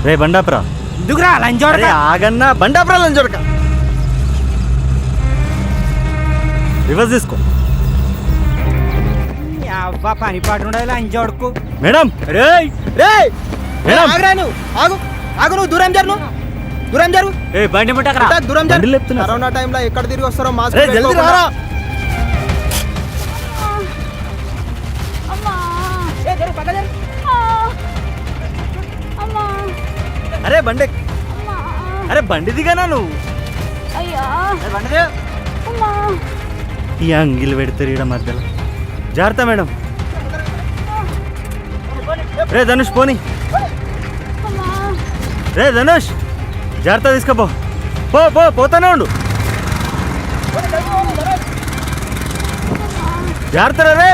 రే బండాపురా. ఎందుకురా లంజోడక? ఆగన్నా, బండాపురా లంజోడక. రివర్స్ తీసుకో. అవ్వ పని పాటు ఉండాలి లంజోడకు. మేడం రే రే మేడం, ఆగురా నువ్వు. ఆగు ఆగు, నువ్వు దూరం జరు, నువ్వు దూరం జరు. ఏ బండి ముట్టకరా. దూరం జరు. బండి లేపుతున్నా. కరోనా టైంలో ఎక్కడ తిరిగి వస్తారో మాస్క్ రే జల్దీ రారా. అరే బండి, అరే బండి దిగానా నువ్వు? అయ్యా బండి దిగు. ఈ అంగిలు పెడతారు ఈడ మధ్యలో. జాగ్రత్త మేడం. రే ధనుష్ పోనీ. రే ధనుష్ జాగ్రత్త తీసుకుపో. పోతానే ఉండు. జాగ్రత్త రే.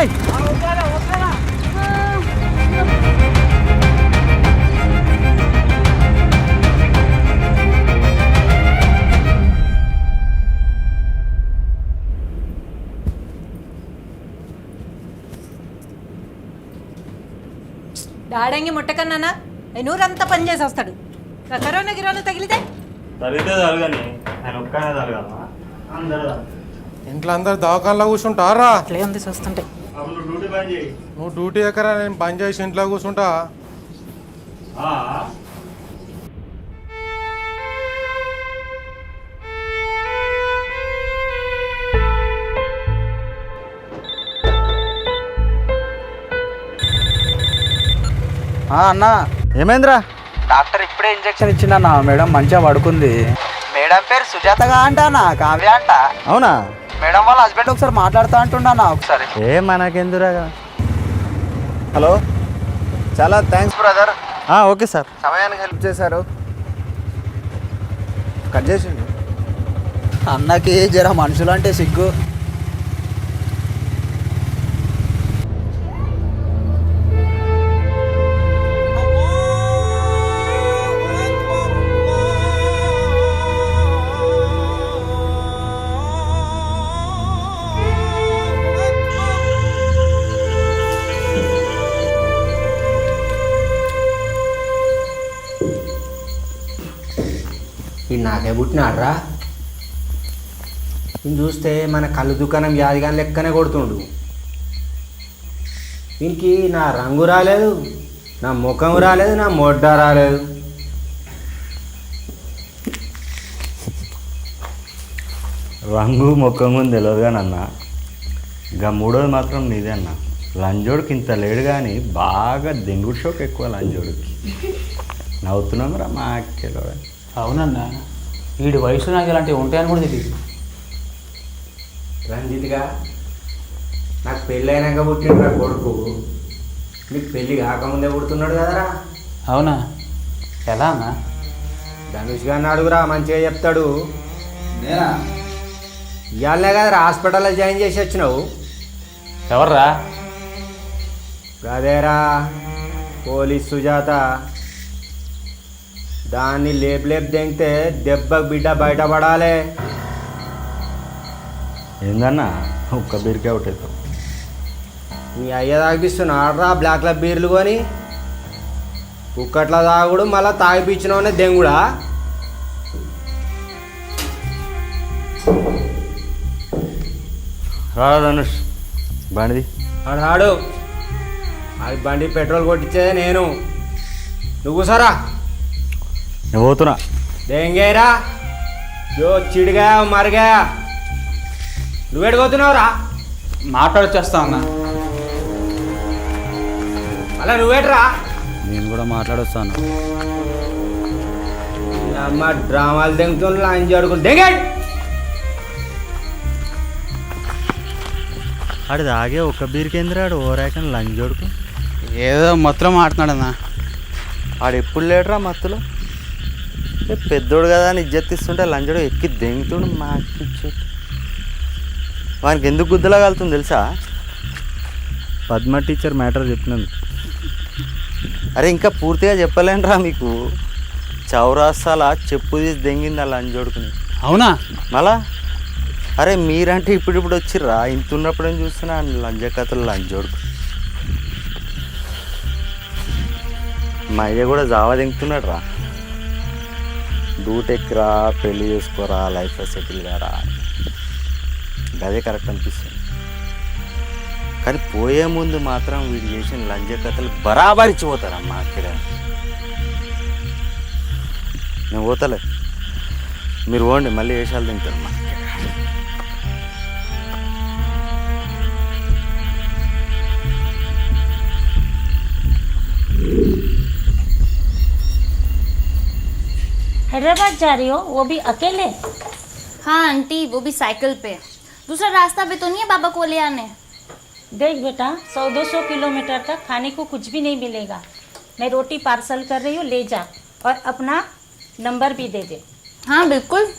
డాడంగి ముట్టకన్నానా నూరంతా పని చేసి వస్తాడు. కరోనా గిరోనా తగిలితే ఇంట్లో అందరు దవాఖానలో కూర్చుంటారా? అట్లే ఉంది చూస్తుంటే. నువ్వు డ్యూటీ ఎక్కరా, నేను పని చేసి ఇంట్లో కూర్చుంటా. అన్నా ఏమైందిరా? డాక్టర్ ఇప్పుడే ఇంజెక్షన్ ఇచ్చిండన్నా. మేడం మంచిగా పడుకుంది. మేడం పేరు సుజాతగా అంటానా, కావ్య అంట. అవునా? మేడం వాళ్ళ హస్బెండ్ ఒకసారి మాట్లాడుతా అంటున్నా ఒకసారి. మనకెందురా? హలో, చాలా థ్యాంక్స్ బ్రదర్. Okay sir. సమయానికి హెల్ప్ చేశారు. కట్ చేసిండు. అన్నకి జర మనుషులు అంటే సిగ్గు. ఈ నాకే పుట్టినాడ్రా. నేను చూస్తే మన కళ్ళు దుకాణం యాదిగాని లెక్కనే కొడుతుండు. దీనికి నా రంగు రాలేదు, నా ముఖం రాలేదు, నా మొడ్డ రాలేదు. రంగు ముఖం తెలియదు కానీ అన్న, ఇక మూడోది మాత్రం నీదే అన్న. లంజోడికి ఇంత లేడు కానీ బాగా దెంగుడు షోక్ ఎక్కువ లంజోడికి. నవ్వుతున్నాం రా మా అక్కలో. అవునన్నా, వీడి వయసు నాకు ఇలాంటివి ఉంటాయని కూడా తెలియదు. రంజిత్గా నాకు పెళ్ళి అయినాక పుట్టిండ్రా కొడుకు. నీకు పెళ్ళి కాకముందే పుడుతున్నాడు కదరా. అవునా? ఎలా అన్నా? ధనుష్ గారిని అడుగురా, మంచిగా చెప్తాడు. ఇవాళనే కదరా హాస్పిటల్లో జాయిన్ చేసి వచ్చినావు. ఎవర్రా? అదేరా పోలీస్ సుజాత. దాన్ని లేపు దెంగితే దెబ్బకు బిడ్డ బయటపడాలి. ఏందన్నా ఒక్క బీర్కే అవుతావు? నీ అయ్య తాగిపిస్తున్నాడ్రా బ్లాక్ల బీర్లు కొని. కుక్కట్ల తాగుడు మళ్ళీ తాగిపించినవనే దెంగుడా? రా ధనుష్ బండిది. ఆడు అది బండి పెట్రోల్ కొట్టించేదే నేను. నువ్వు సరా నేను పోతున్నా. దెంగేరా యో చిడిగా మరిగా. నువ్వేడుకోతున్నావురా? మాట్లాడొచ్చేస్తా అన్నా. అలా నువ్వేట్రా? నేను కూడా మాట్లాడొస్తాను. అమ్మ డ్రామాలు దెంగుతున్నా అంజి అడుగులు దెంగాడు. ఆడు తాగే ఒక్క బీర్కేంద్రాడు ఓరాకని లంజోడుకు. ఏదో మొత్తం మాట్లాడన్నా. ఆడు ఎప్పుడు లేడురా మత్తులో. పెద్దోడు కదా అని ఇజ్జతిస్తుంటే లంజోడు ఎక్కి దెంగుతుడు మాకిచ్చు. వానికి ఎందుకు గుద్దలా కలుతుంది తెలుసా? పద్మ టీచర్ మ్యాటర్ చెప్పినందుకు. అరే ఇంకా పూర్తిగా చెప్పలేనురా మీకు. చౌరాస్తాల చెప్పు తీసి దెంగింది ఆ లంజోడుకుని. అవునా? మళ్ళా అరే మీరంటే ఇప్పుడు వచ్చిర్రా, ఇంత ఉన్నప్పుడు ఏం చూస్తున్నా లంజ కథలు లంజోడుకు. మా అయ్య కూడా జావా దింగుతున్నాడు రా. డూటెక్రా, పెళ్ళి చేసుకోరా, లైఫ్లో సెటిల్ కారా. అదే కరెక్ట్ అనిపిస్తుంది. కానీ పోయే ముందు మాత్రం వీడు చేసిన లంజ కథలు బరాబరిచ్చిపోతారమ్మా. అక్కడ నేను పోతలే, మీరు పోండి, మళ్ళీ వేషాలు తింటారమ్మా. हैदराबाद जा रही हो, वो भी अकेले? हाँ आंटी, वो भी साइकिल पे। दूसरा रास्ता भी तो नहीं है बाबा को ले आने। देख बेटा 100-200 किलोमीटर तक खाने को कुछ भी नहीं मिलेगा। मैं रोटी पार्सल कर रही हूँ, ले जा और अपना नंबर भी दे दे। हाँ बिल्कुल।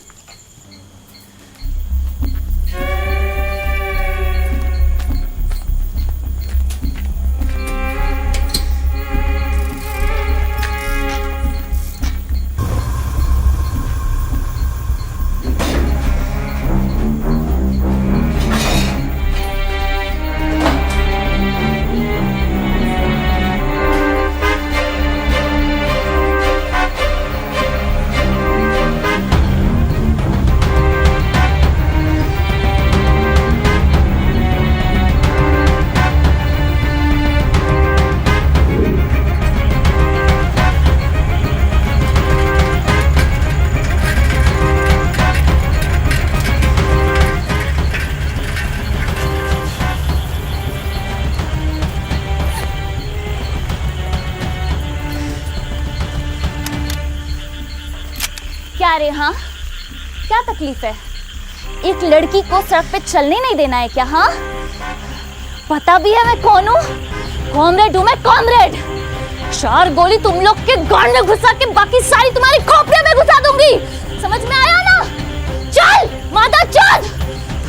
क्या रे? हाँ क्या तकलीफ है? एक लड़की को सड़क पे चलने नहीं देना है क्या? हाँ पता भी है मैं कौन हूँ? कॉमरेड हूँ मैं, कॉमरेड। 4 गोली तुम लोग के गांड में घुसा के बाकी सारी तुम्हारी खोपड़ियों में घुसा दूंगी। समझ में आया ना? चल माता चल।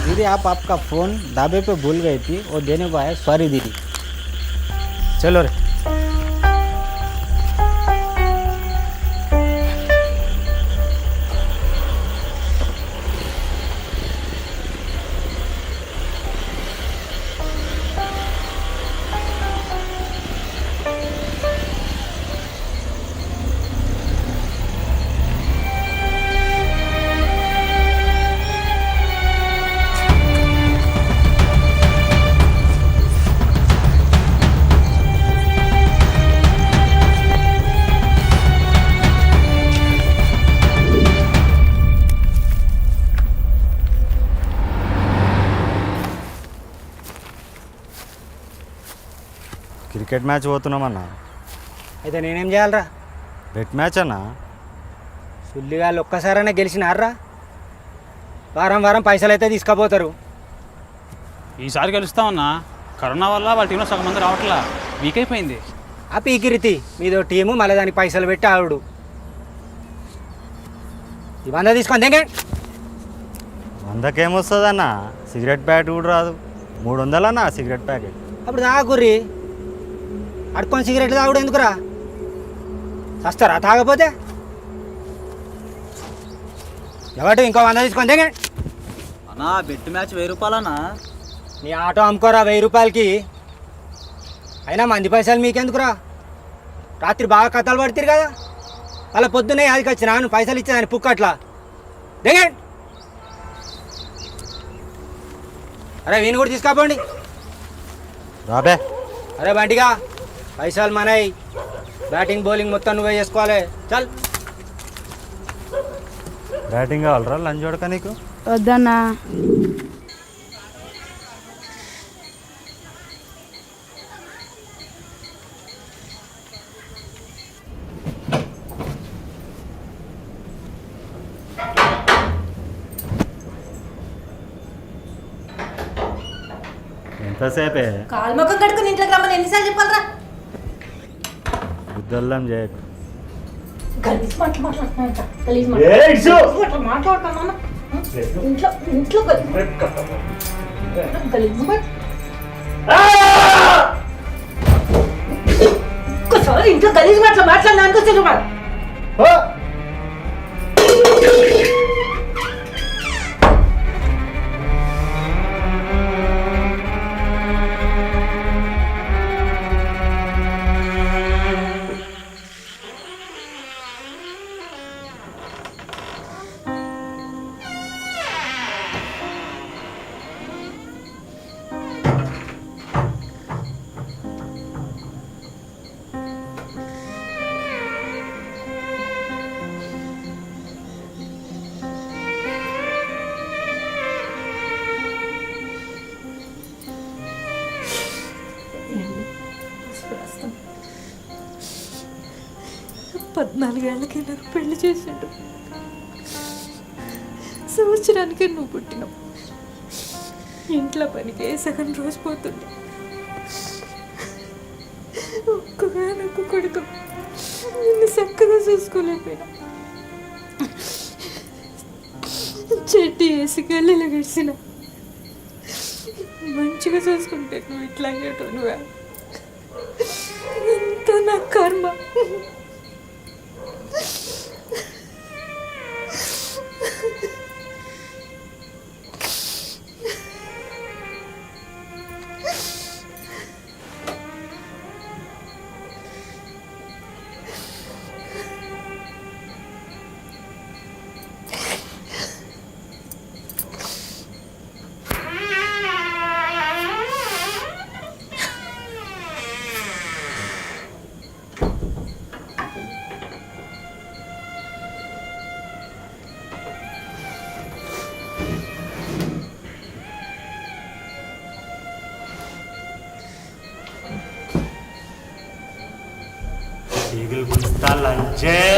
दीदी आप आपका फोन ढाबे पे भूल गई थी, वो देने को आया। सॉरी दीदी। चलो रे। క్రికెట్ మ్యాచ్ పోతున్నామన్నా. అయితే నేనేం చేయాలరా? బెట్ మ్యాచ్ అన్నా. సుల్లిగాళ్ళు ఒక్కసారైనా గెలిచినారా? వారం వారం పైసలు అయితే తీసుకుపోతారు. ఈసారి గెలుస్తామన్నా. కరోనా వల్ల వాళ్ళ టీంలో సగం మంది రావట్లా, వీక్ అయిపోయింది. ఆ పీకిరితి మీదో టీము, మళ్ళీ దానికి పైసలు పెట్టి ఆవిడు. ఈ 100 తీసుకొని దేంగే. 100కేమొస్తుంది అన్న? సిగరెట్ ప్యాకెట్ కూడా రాదు. 300 అన్న సిగరెట్ ప్యాకెట్. అప్పుడు తాగుర్రి. అడుకొని సిగరెట్లు తాగుడు ఎందుకురా? చస్తారా తాగపోతే? ఎవరు ఇంకో 100 తీసుకొని దేంగే. అన్నా బెట్ మ్యాచ్ 1000 రూపాయలన్నా. నీ ఆటో అమ్ముకోరా 1000 రూపాయలకి. అయినా మంది పైసలు మీకెందుకురా? రాత్రి బాగా కథలు పడుతుంది కదా. అలా పొద్దున్నే యాదికి వచ్చినా నువ్వు పైసలు ఇచ్చేదాన్ని పుక్కట్లా దేంగే. అరే వీని కూడా తీసుకోపోండి. రాబే. అరే బంటిగా పైసలు మనయి. బ్యాటింగ్ బౌలింగ్ మొత్తం నువ్వే చేసుకోవాలి. చల్. బ్యాటింగ్ కావాలరా లంచ్ చూడక నీకు? వద్దన్నా. ఎంతసేపే? కాలు మొక్కం కట్టుకుని ఇంట్లోకి రమ్మని ఎన్నిసార్లు చెప్పాలరా? బుద్ధల్లం చేయకు. ఇంట్లో గలీజ్ మాటలు మాట్లాడినానికి వచ్చారు. ప్రస్తుతం 14 ఏళ్ళకి నాకు పెళ్లి చేసిండు. సంవత్సరానికే నువ్వు పుట్టినావు. ఇంట్లో పనికే సగం రోజు పోతుండే. ఒక్కగానొక్క కొడుకు నిన్ను చక్కగా చూసుకోలేకపోయినా. చెట్టు వేసి గల్లీలో గడిచిన మంచిగా చూసుకుంటే నువ్వు ఇట్లాగే నువ్వే. ఎంత నా కర్మ.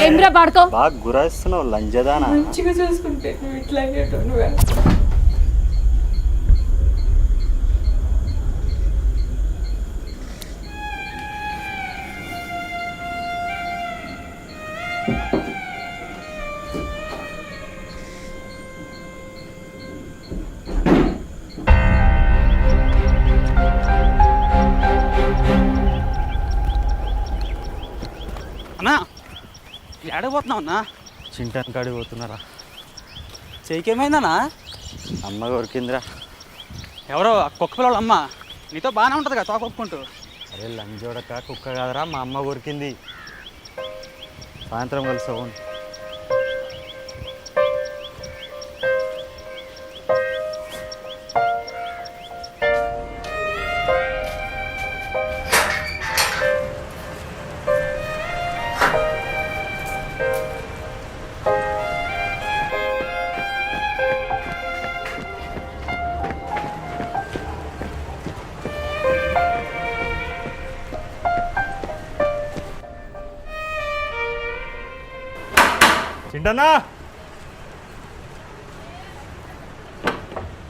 ఏమ్రా పాడుకో. బాగా గురాయిస్తున్నావు లంజదానా. మంచిగా చూసుకుంటే నువ్వు ఇట్లాగే నువ్వే. అన్నా ఏడపోతున్నావు అన్నా? చింటాన్ కాడికి పోతున్నారా? చేయికేమైందన్నా? అమ్మ కొరికిందిరా. ఎవరో కుక్క పిల్లల అమ్మ నీతో బాగానే ఉంటుంది కదా తోక ఒప్పుకుంటూ. అరే లంజోడక కుక్క కాదురా, మా అమ్మ కొరికింది. సాయంత్రం కలిసావు. చింటనా,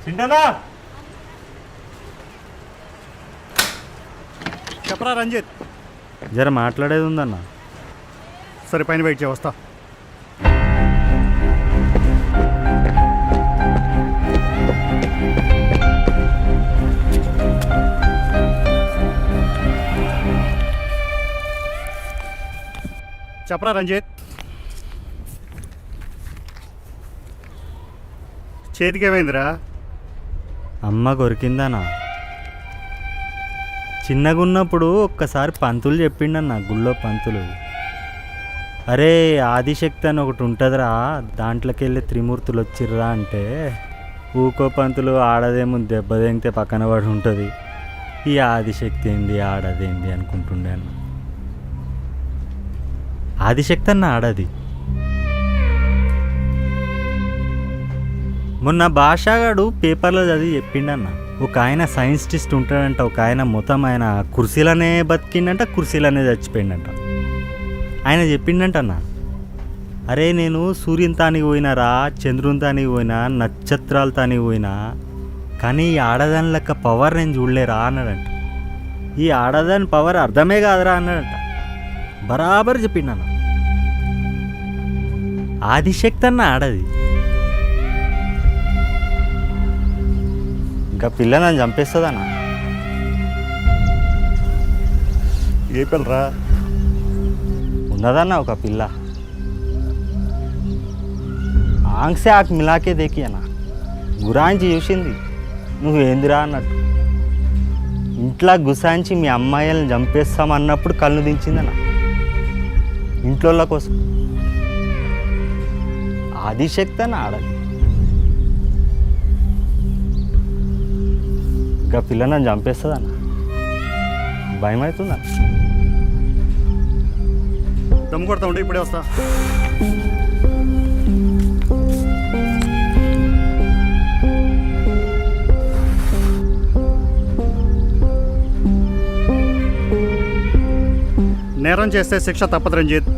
చింటనా, చెప్పరా రంజిత్. జర మాట్లాడేది ఉందన్న. సరే పైన వెయిట్ చేయి, వస్తా. చెప్పరా రంజిత్. చేతికి ఏమైందిరా? అమ్మ కొరికిందనా. చిన్నగా ఉన్నప్పుడు ఒక్కసారి పంతులు చెప్పిండన్న, గుళ్ళో పంతులు. అరే ఆదిశక్తి అని ఒకటి ఉంటుందిరా, దాంట్లోకి వెళ్ళి త్రిమూర్తులు వచ్చిర్రా అంటే, ఊకో పంతులు ఆడదేమో దెబ్బ తెంగితే పక్కన పడి ఉంటుంది, ఈ ఆదిశక్తి ఏంది ఆడదేంది అనుకుంటుండే అన్న. ఆదిశక్తి అన్న ఆడది. మొన్న భాషగాడు పేపర్లో చదివి చెప్పిండన్న, ఒక ఆయన సైంటిస్ట్ ఉంటాడంట, ఒక ఆయన మొత్తం ఆయన కుర్చీలనే బతికిండంట, కుర్చీలనే చచ్చిపోయిండంట. ఆయన చెప్పిండంటన్న, అరే నేను సూర్యుని తానికి పోయినారా, చంద్రుని తానికి పోయినా, నక్షత్రాల తానికి పోయినా, కానీ ఈ ఆడదాని లెక్క పవర్ నేను చూడలేరా అన్నాడంట. ఈ ఆడదాని పవర్ అర్థమే కాదురా అన్నాడంట. బరాబర్ చెప్పిండన్న. ఆదిశక్తి అన్న ఆడది. ఇంకా పిల్ల నన్ను చంపేస్తుందన్న. ఏ పిల్లరా? ఉన్నదన్న ఒక పిల్ల. ఆంక్సే ఆకు మిలాకే దేకి అన్న. గురాంచి చూసింది, నువ్వేందిరా అన్నట్టు. ఇంట్లో గుసాంచి మీ అమ్మాయిలను చంపేస్తామన్నప్పుడు కళ్ళు దించిందన్న, ఇంట్లో కోసం. ఆదిశక్తి అన్న ఆడది. ఇంకా పిల్ల నన్ను చంపేస్తుందన్న, భయం అవుతుందన్న. దమ్ము కొడతా ఉంటే ఇప్పుడే వస్తా. నేరం చేస్తే శిక్ష తప్పదు రంజిత్.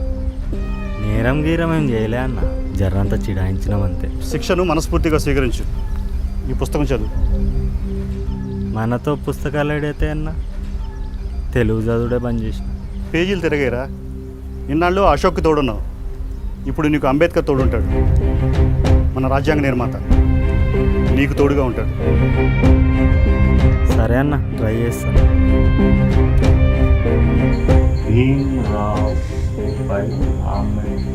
నేరం గీరం ఏం చేయలే అన్న, జర్రంతా చిడాయించినామంతే. శిక్షను మనస్ఫూర్తిగా స్వీకరించు. ఈ పుస్తకం చదువు. మనతో పుస్తకాలు ఏడైతే అన్న తెలుగు చదువుడే బంద్ చేసిన. పేజీలు తిరగారా. ఇన్నాళ్ళు అశోక్ తోడున్నావు, ఇప్పుడు నీకు అంబేద్కర్ తోడుంటాడు. మన రాజ్యాంగ నిర్మాత నీకు తోడుగా ఉంటాడు. సరే అన్న, ట్రై చేస్తాను. భీమ్రావ్ బై అంబేద్కర్.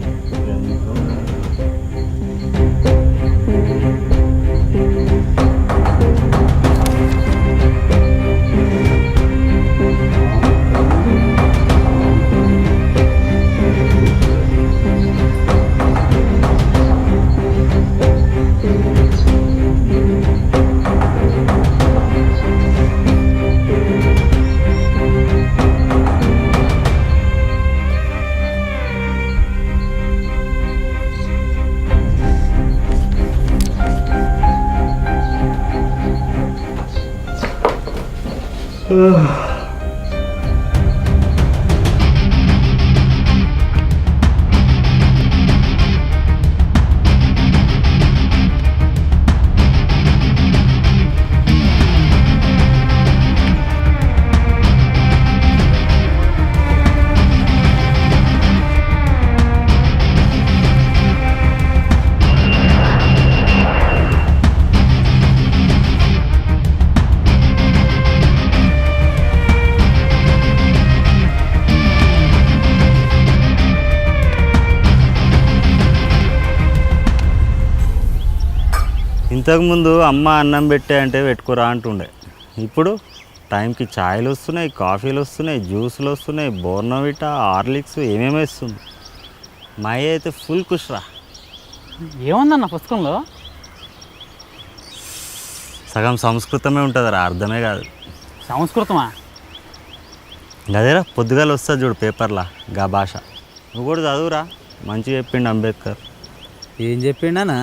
ఇంతకుముందు అమ్మ అన్నం పెట్టే అంటే పెట్టుకోరా అంటుండే. ఇప్పుడు టైంకి ఛాయలు వస్తున్నాయి, కాఫీలు వస్తున్నాయి, జ్యూసులు వస్తున్నాయి, బోర్నవిటా, హార్లిక్స్ ఏమేమి వేస్తుంది. మా అయ్య అయితే ఫుల్ కుష్రా. ఏముందన్న పుస్తకంలో? సగం సంస్కృతమే ఉంటుందిరా, అర్థమే కాదు. సంస్కృతమా? అదేరా పొద్దుగాల వస్తుంది చూడు పేపర్లా గా భాష. నువ్వు కూడా చదువురా, మంచిగా చెప్పిండు అంబేద్కర్. ఏం చెప్పిండనా?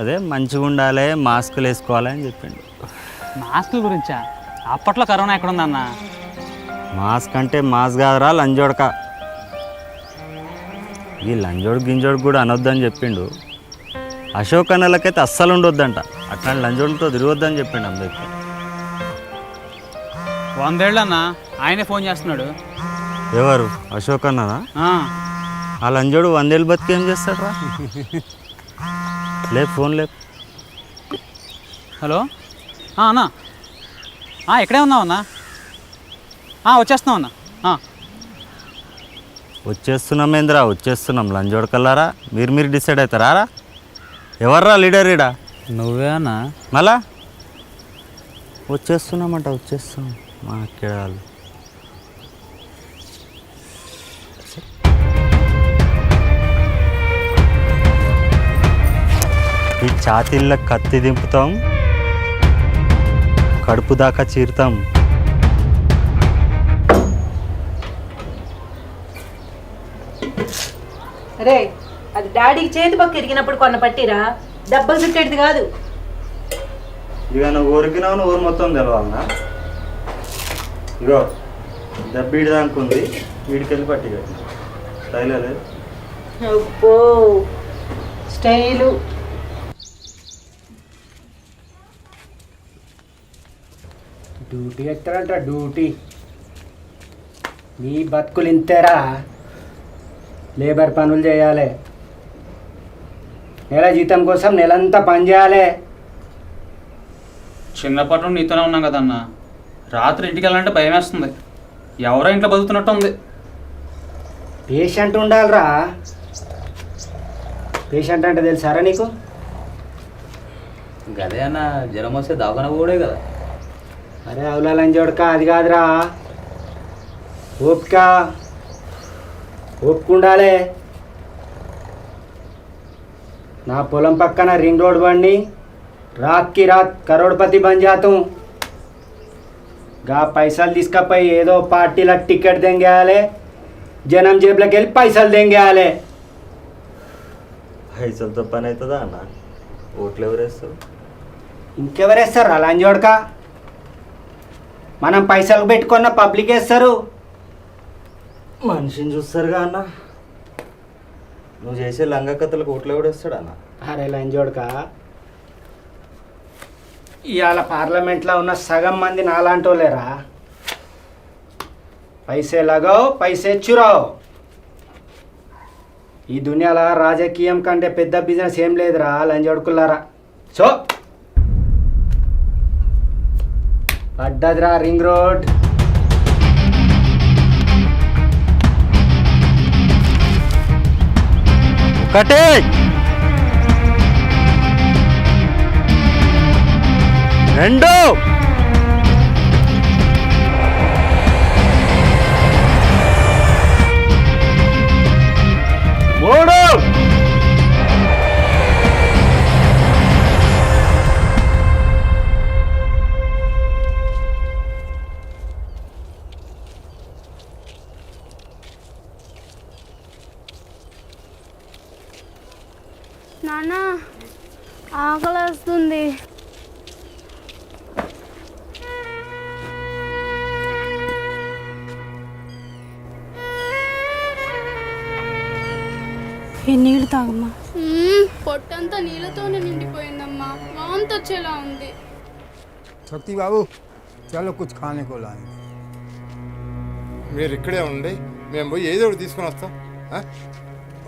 అదే మంచిగా ఉండాలి, మాస్కులు వేసుకోవాలి అని చెప్పిండు. మాస్కుల గురించా? అప్పట్లో కరోనా ఎక్కడుందన్న? మాస్క్ అంటే మాస్క్ కాదురా, లంజోడక. ఈ లంజోడు గింజోడు కూడా అనొద్దని చెప్పిండు. అశోక్ అన్నలకైతే అస్సలు ఉండొద్దంట, అట్లాంటి లంజోడులతో తిరగొద్దని చెప్పిండు అంబేద్కర్. 100 ఏళ్ళన్నా ఆయనే ఫోన్ చేస్తున్నాడు. ఎవరు? అశోక్ అన్ననా? ఆ లంజోడు 100 ఏళ్ళు బతికి ఏం చేస్తాడు రా? లేపు ఫోన్ లేపు. హలో అన్నా, ఎక్కడే ఉన్నావు అన్నా? వచ్చేస్తున్నావు అన్నా. వచ్చేస్తున్నాం ఏంద్రా? వచ్చేస్తున్నాం లంజోడకల్లారా. మీరు డిసైడ్ అవుతారా రా? ఎవర్రా లీడర్ ఈడ? నువ్వే అన్నా. మళ్ళా వచ్చేస్తున్నామంట, వచ్చేస్తాం మా కేడాలు. ఈ ఛాతీళ్ళ కత్తి దింపుతాం, కడుపు దాకా చీరుతాం. అరే, అది డాడీకి చేతి పక్క ఇరిగినప్పుడు కొన్న పట్టిరా, దెబ్బలు చుట్టేది కాదు. ఇక నువ్వు ఊరికినావు, నువ్వు ఊరు మొత్తం తెలవాలనా? ఇగో దెబ్బ ఇడిదానికి ఉంది, వీడికెళ్ళి పట్టి స్టైల్ లేదు. అబ్బో స్టైలు. డ్యూటీ ఎత్తాడంట, డ్యూటీ. మీ బతుకులు ఇంతేరా, లేబర్ పనులు చేయాలి, నెల జీతం కోసం నెలంతా పని చేయాలి. చిన్నప్పటి నుండి నీతోనే ఉన్నాం కదన్నా, రాత్రి ఇంటికి వెళ్ళాలంటే భయం వేస్తుంది. ఎవరో ఇంట్లో బతుకుతున్నట్టు ఉంది. పేషెంట్ ఉండాలిరా. పేషెంట్ అంటే తెలుసారా నీకు? గదే అన్న, జ్వరం వస్తే దావన కూడా కదా. అరే అవులాలని చూడక, అది కాదురా. ఓపిక ఉండాలి. నా పొలం పక్కన రింగ్ రోడ్ బండి, రాత్కి రాత్ కరోడ్పతి బన్ జాతం. గా పైసలు తీసుకపోయి ఏదో పార్టీల టికెట్ దెంగేయాలి, జనం జేబులోకి వెళ్ళి పైసలు దెంగేయాలి. పైసలతో పని అవుతుందా అన్న? ఓట్లు ఎవరు వేస్తారు? ఇంకెవరేస్తారు అలా అని చూడక? మనం పైసలు పెట్టుకున్న పబ్లిక్ వేస్తారు. మనిషిని చూస్తారుగా అన్న. నువ్వు చేసే లంగ కథలకు ఓట్లు ఎవడు వేస్తాడు అన్న? అరే లంజోడక, ఇవాళ పార్లమెంట్లో ఉన్న సగం మంది నాలాంటోలేరా. పైసే లగావ్ పైసే చురావ్. ఈ దునియాలో రాజకీయం కంటే పెద్ద బిజినెస్ ఏం లేదురా లంజోడుకులారా. సో పడ్డదిరా రింగ్ రోడ్. ఒకటి 2 3 నాన్న ఆకలేస్తుంది. ఈ నీళ్ళు తాగమ్మా. పొట్టంతా నీళ్ళతోనే నిండిపోయిందమ్మా. వాంతి వచ్చేలా ఉంది. శక్తి బాబు చలో కుछ खाने को लाए. మీరు ఇక్కడే ఉండి మేము పోయి ఏదో ఒకటి తీసుకొని వస్తాం.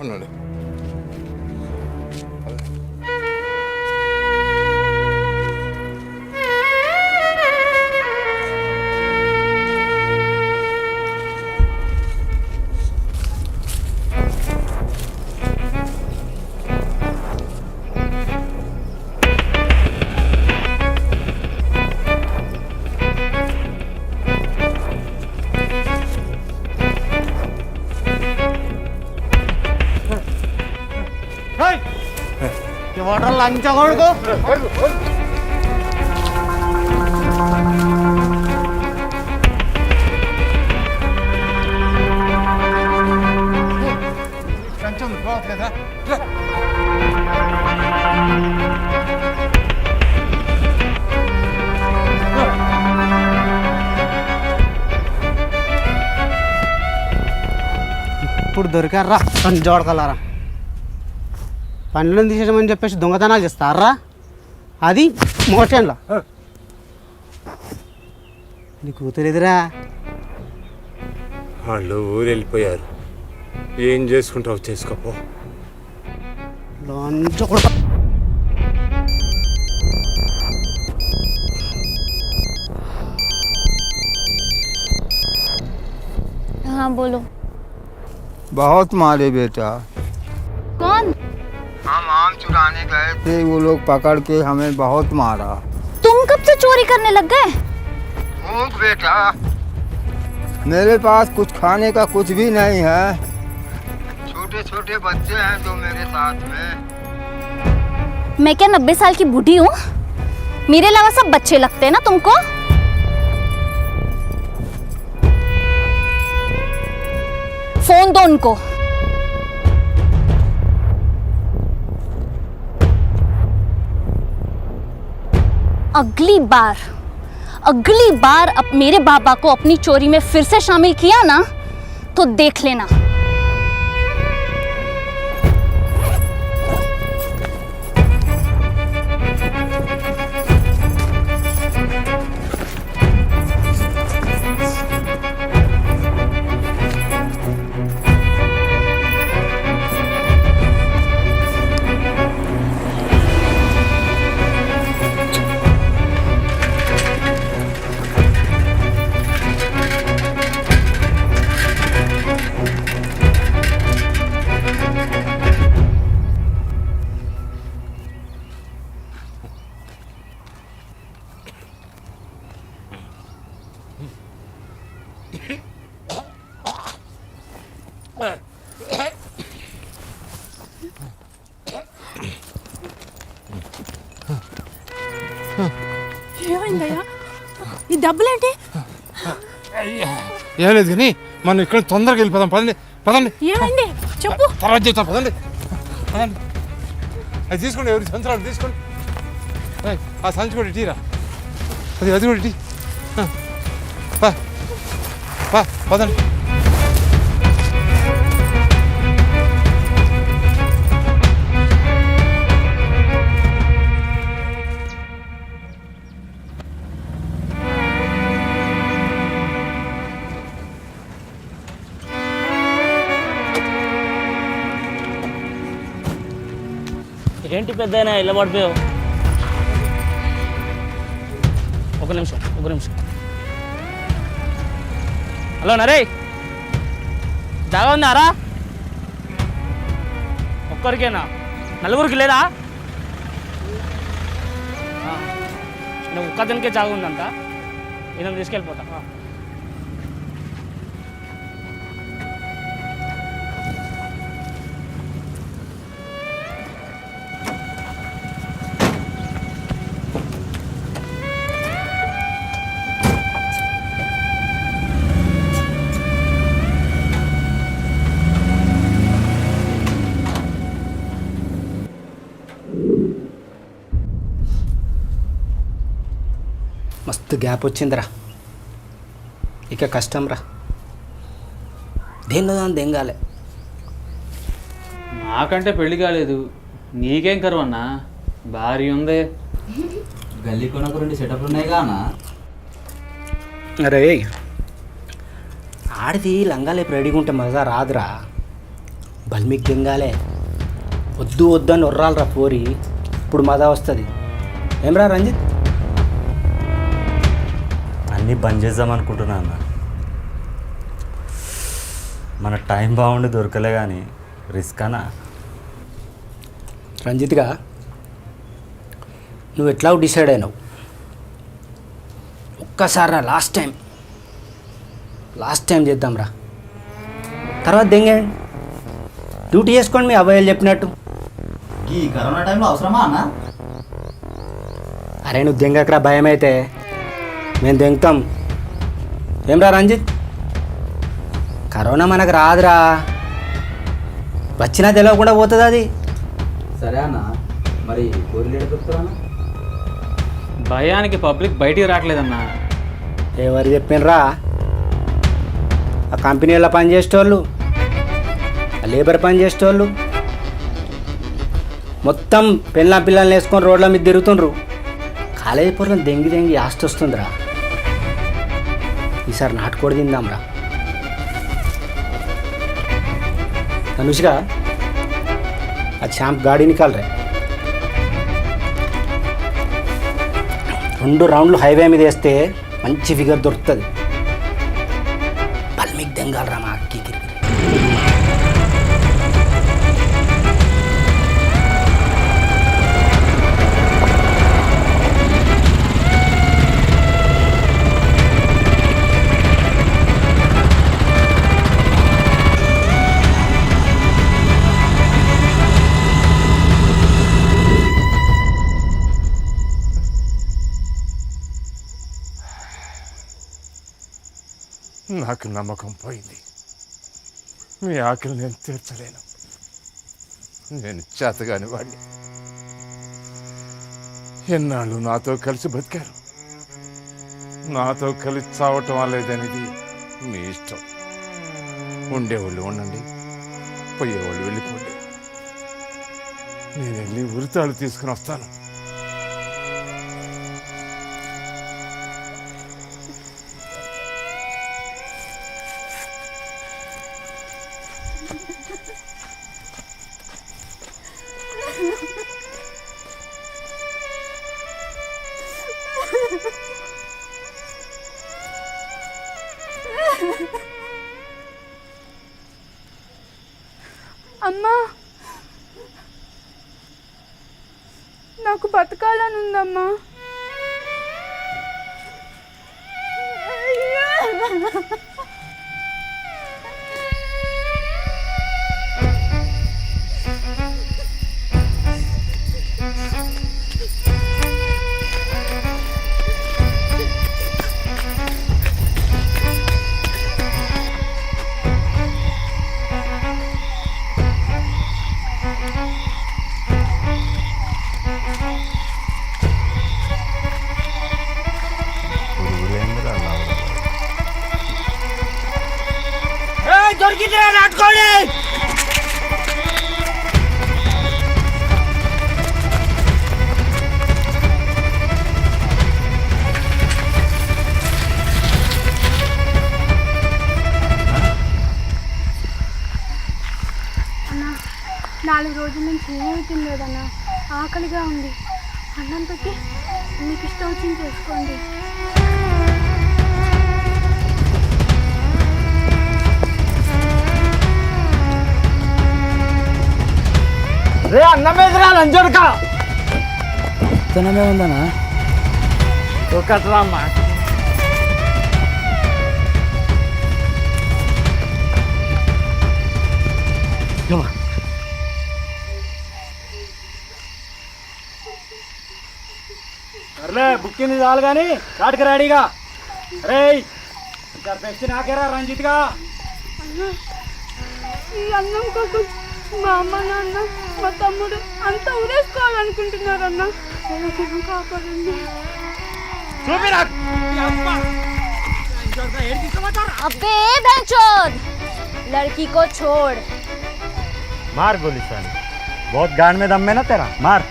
ఉండండి. లంచ కొడుకు ఇప్పుడు దొరికారా జోడకలారా. పనులను తీసేయమని చెప్పేసి దొంగతనాలు చేస్తారా? అది మోషన్లో. నీ కూతురు వాళ్ళు ఊరు వెళ్ళిపోయారు. ఏం చేసుకుంటావు చేసుకోపో. లంచ కొడుకు. हाँ बोलो. बहुत मारे बेटा. कौन? हम आम चुराने गए थे, वो लोग पकड़ के हमें बहुत मारा. तुम कब से चोरी करने लग गए? बेटा मेरे पास कुछ खाने का कुछ भी नहीं है. छोटे छोटे बच्चे हैं जो मेरे साथ में. मैं क्या 90 साल की बूढ़ी हूँ? मेरे अलावा सब बच्चे लगते हैं ना तुमको? फोन दो उनको. अगली बार अब मेरे बाबा को अपनी चोरी में फिर से शामिल किया ना तो देख लेना. ఏమైందయ్యా? ఈ డబ్బులేంటి? ఏం లేదు కానీ మనం ఇక్కడ తొందరగా వెళ్ళిపోదాం. పదండి పదండి. ఏమైంది చెప్పు. తర్వాత చెప్తాం. పదండి పదండి. అది తీసుకోండి. ఎవరి సంవత్సరాలు తీసుకోండి. ఆ సంచి కూడా ఇటీరా. అది కూడా ఇటీ. పదండి. ఏంటి పెద్దయినా ఇలా పడిపోయావు? ఒక నిమిషం. హలో నరే, జాగా ఉందారా? ఒక్కరికేనా? నలుగురికి లేదా? నువ్వు ఒక్కదానికే జాగా ఉందంట. నేను తీసుకెళ్ళిపోతా. మస్తు గ్యాప్ వచ్చిందిరా, ఇక కష్టం రా. దేన్నో దాన్ని దెంగాలే. నాకంటే పెళ్లి కాలేదు, నీకేం కరువు అన్నా? భార్య ఉందే. గల్లీ కొనకు 2 సెటప్లు ఉన్నాయి కానా? అరే ఆడిది లంగాలు ఇప్పుడు రెడీగా ఉంటే మజా రాదురా. బల్మిక్ దెంగాలే. వద్దు అని ఒర్రాలరా పోరి, ఇప్పుడు మజా వస్తుంది. ఏమరా రంజిత్? అన్నీ బంద్ చేద్దాం అనుకుంటున్నా అన్న. మన టైం బాగుండి దొరకలే కానీ రిస్క్ అన్నా. రంజిత్గా నువ్వు ఎట్లా డిసైడ్ అయినావు? ఒక్కసారి లాస్ట్ టైం చేద్దాంరా, తర్వాత దెంగే డ్యూటీ చేసుకోండి మీ అబ్బాయిలు చెప్పినట్టు. ఈ కరోనా టైంలో అవసరమా అన్న? అరే నువ్వు దెంగకరా, భయం అయితే మేము దెంగుతాం. ఏమ్రా రంజిత్? కరోనా మనకు రాదురా, వచ్చినా తెలియకుండా పోతుంది అది. సరే అన్న, మరి గోరీలు ఎడుకుతున్నా? భయానికి పబ్లిక్ బయటికి రావట్లేదన్నా. ఎవరు చెప్పినరా? ఆ కంపెనీలో పనిచేసేటోళ్ళు, ఆ లేబర్ పనిచేసేటోళ్ళు మొత్తం పిల్లల్ని వేసుకొని రోడ్ల మీద తిరుగుతుండ్రు. కాలేజీ పొరలను దెంగి ఆస్తి వస్తుందిరా. ఈసారి నాటుకోడి తిందాంరా. అనుష్గా అది షాంప్ గాడి నికాల్ రే. 2 రౌండ్లు హైవే మీద వేస్తే మంచి ఫిగర్ దొరుకుతుంది. బల్మిక్ దెంగాలరా మా అక్కి. నాకు నమ్మకం పోయింది. మీ ఆకలి నేను తీర్చలేను. నేను చేతగాని వాడిని. ఎన్నాళ్ళు నాతో కలిసి బతికారు. నాతో కలిసి చావటం లేదనేది మీ ఇష్టం. ఉండేవాళ్ళు ఉండండి, పోయేవాళ్ళు వెళ్ళిపోండి. నేను వెళ్ళి ఉరితాళ్ళు తీసుకుని వస్తాను. అమ్మా, నాకు బతకాలని ఉందమ్మా. దొరికితే నాటుకోండి. అన్నా, 4 రోజుల నుంచి ఏమీ తినలేదన్నా. ఆకలిగా ఉంది. అన్నం పెట్టి మీకు ఇష్టం వచ్చింది చేసుకోండి. రే అన్నం ఎదురా లంచోడుక తినమే ఉందనా ఒకట్రా అమ్మా. సర్లే బుక్కింది చాలు కానీ కాటికి రెడీగా. రే పెట్టి నాకేరా రంజిత్గా. ఈ అన్నం కోసం మా అమ్మ నాన్న మా తమ్ముడు అంతా ఉరేసుకోవాలనుకుంటున్నారన్న. కాపాడండి. अबे बहनचोद लड़की को छोड़. मार गोली साले, बहुत गांड में दम है ना तेरा. मार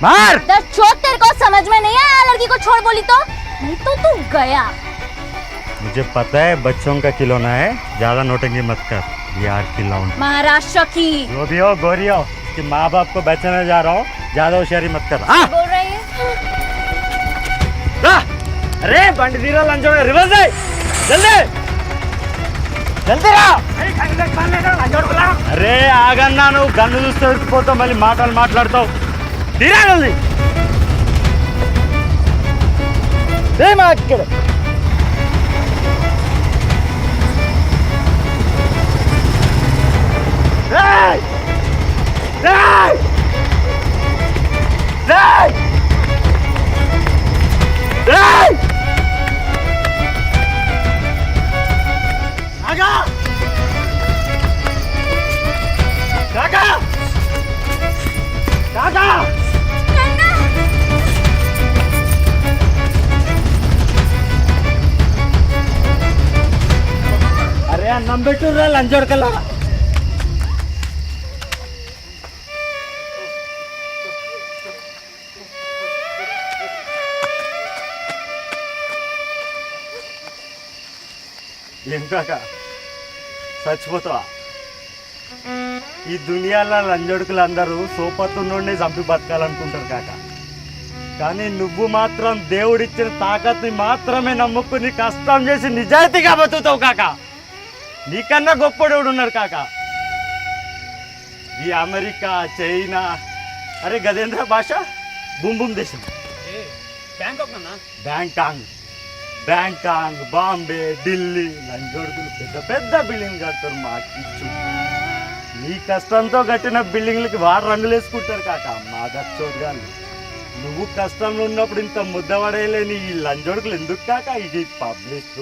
मार. दर चोट तेरे को समझ में नहीं आया लड़की को छोड़ बोली तो? नहीं तो तू गया. मुझे पता है बच्चों का खिलौना है, ज्यादा नोटंगी मत कर. यार खिलौना महाराष्ट्र की जो भी हो गोरी हो कि माँ बाप को बचाने जा रहा हूँ, ज्यादा होशियारी मत कर. बोल रही है. अरे बंडी दीरा लंचो रिवर्स है जल्दी जल्दी रा. అరే ఆగన్నా, నువ్వు గన్ను చూస్తే ఉరికిపోతావు, మళ్ళీ మాటలు మాట్లాడతావు. తీరా జల్ది. अरे अन्नम పెట్టు రా లంచోడకల్లా. ఏం కాక చచ్చిపోతావా? ఈ దునియాలో లంజొడుకులు అందరూ సోపత్తు నుండి చంపి బతకాలనుకుంటారు కాక, కానీ నువ్వు మాత్రం దేవుడిచ్చిన తాకత్ని మాత్రమే నమ్ముకుని కష్టం చేసి నిజాయితీగా బతుకుతావు కాక. నీకన్నా గొప్పడోడు ఉన్నారు కాక. ఈ అమెరికా, చైనా, అరే గదేంద్ర భాష బూమ్ బూమ్ దేశం, బ్యాంకాంగ్, బాంబే, ఢిల్లీ లంజోడుకులు పెద్ద పెద్ద బిల్డింగ్ కడతారు. మాకిచ్చు నీ కష్టంతో కట్టిన బిల్డింగ్లకి వారు రంగులు వేసుకుంటారు కాక. మా దచ్చోడుగాను నువ్వు కష్టంలో ఉన్నప్పుడు ఇంత ముద్దపడేలేని ఈ లంజోడుకులు ఎందుకు కాక? ఇది పబ్లిక్,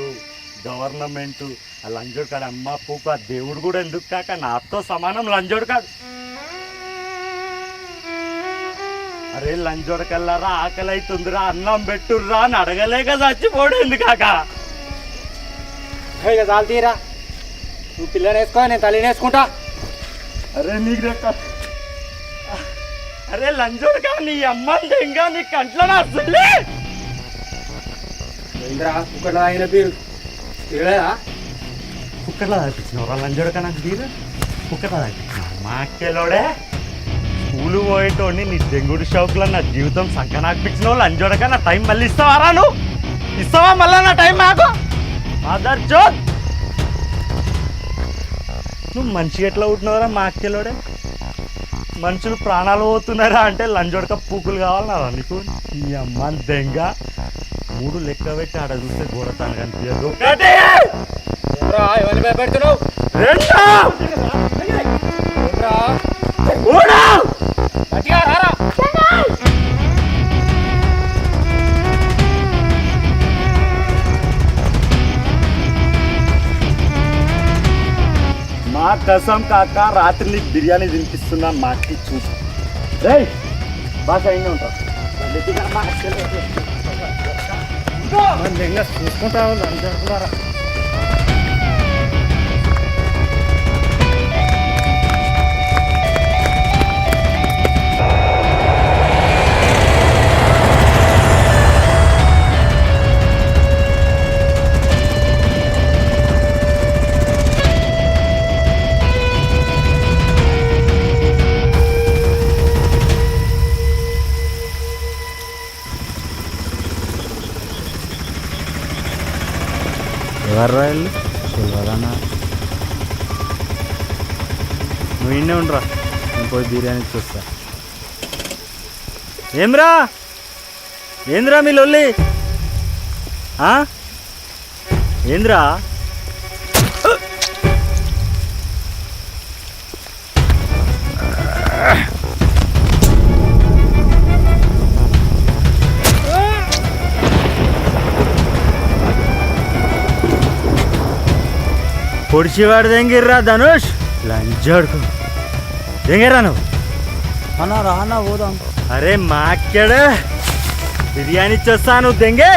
గవర్నమెంట్, ఆ లంజోడు కాడు అమ్మ పూకు ఆ దేవుడు కూడా ఎందుకు కాక? నాతో సమానం లంజోడు కాదు. అరే లంజోడకల్లారా, ఆకలి అవుతుందిరా, అన్నం పెట్టుర్రా అని అడగలేక చచ్చిపోడు ఎందుకాక? చాలు తీరా, నువ్వు పిల్లని వేసుకో, నేను తల్లిని వేసుకుంటా. అరే నీకు రెక్క, అరే లంజోడకా నీ అమ్మని దెంగా నీ కంట్లో అసలే కుక్కర్లో తాగిన పీరు తిరగలేదా? కుక్కర్లో తాగిపించినవరా లంజోడకా? నాకు తీరు కుక్కర్లో తాగిపించినావు. మా అక్కెలోడే స్కూలు పోయేటోడిని నీ దెంగుడు షౌకులో నా జీవితం సంకనాకిపించిన వాళ్ళు లంజోడకా. నా టైం మళ్ళీ ఇస్తావారా? నువ్వు ఇస్తావా మళ్ళా నా టైం? నాకు మదర్ జోక్. నువ్వు మంచిగా ఎట్లా ఉంటున్నావురా మా అక్కెలోడే? మనుషులు ప్రాణాలు పోతున్నారా అంటే లంజోడక పూకులు కావాలన్నారా నీకు? ఈ అమ్మ దెంగ 3 లెక్క పెట్టి ఆడ చూస్తే గోడతాను కనిపించదు. ఎవరిని భయపెడుతున్నావు? మా కసం కాక రాత్రి నీకు బిర్యానీ తినిపిస్తున్నా. మాకి చూసి రే బాగా అయినా ఉంటావు చూసుకుంటావు అనుకుంటారా? ఎవర్రా వీళ్ళు తెలియదన్నా. నువ్వు ఇన్నే ఉండరా, నేను పోయి బిర్యానీ చూస్తా. ఏమ్రా ఏంద్రా మీ లొల్లి? ఏంద్రా? పొడిచివాడు దెంగిర్రా ధనుష్, లంజాడుకు దెంగిర్రా నువ్వు. అన్న రానా పోదాం. అరే మాక్కడ బిర్యానీ చేస్తాను దెంగే.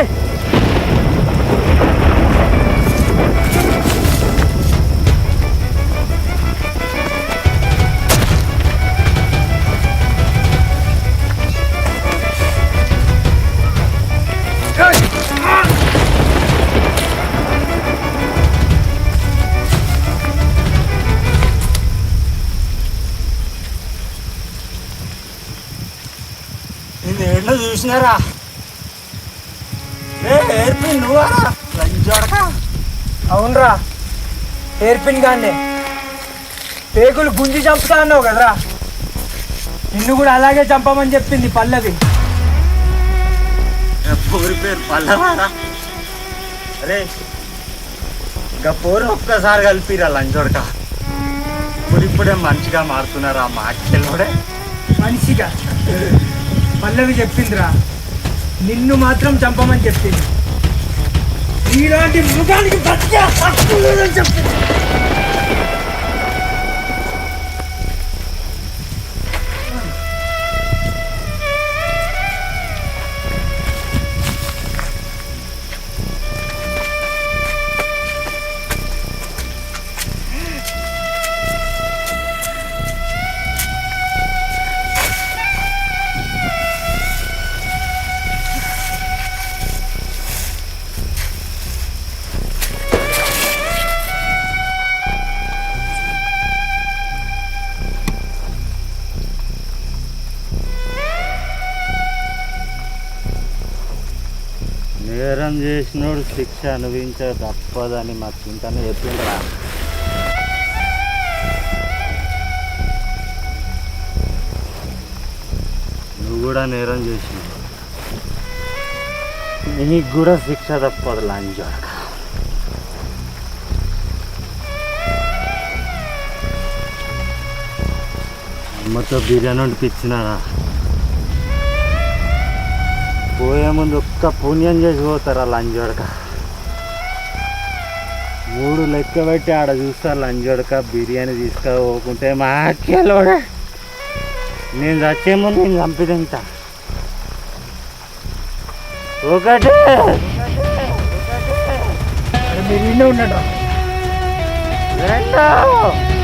నేను చూసినారా ఎయిర్పిన్ నువ్వారా లంజోడక? అవునరా, ఎయిర్పిన్ గానే పేగులు గుంజి చంపుతా అన్నావు కదరా, నిన్ను కూడా అలాగే చంపమని చెప్పింది పల్లవి. పూరి పేరు పల్లవారా? అరే ఇంకా పూరి ఒక్కసారి కలిపిరా లంజోడక. ఇప్పుడిప్పుడే మంచిగా మారుతున్నారా మా అక్కడే. మనిషిగా పల్లవి చెప్పిందిరా, నిన్ను మాత్రం చంపమని చెప్పింది. ఇలాంటి మృగానికి బతికే హక్కు లేదని చెప్పింది. నేరం చేసినోడు శిక్ష అనుభవించ తప్పదని మా చింతనే చెప్పిండ్రా. నువ్వు కూడా నేరం చేసినావు, నీకు కూడా శిక్ష తప్పదు లంజోడక. అమ్మతో బిర్యానీ వండిపించినారా, పోయే ముందు ఒక్క పుణ్యం చేసి పోతారా లంజోడక. 3 లెక్క పెట్టి ఆడ చూస్తారు లంజోడక, బిర్యానీ తీసుకుపోకుంటే మా అక్కలోడే నేను చచ్చే ముందు నేను చంపి తింటా. ఒకటే మీరు ఉండండి. 2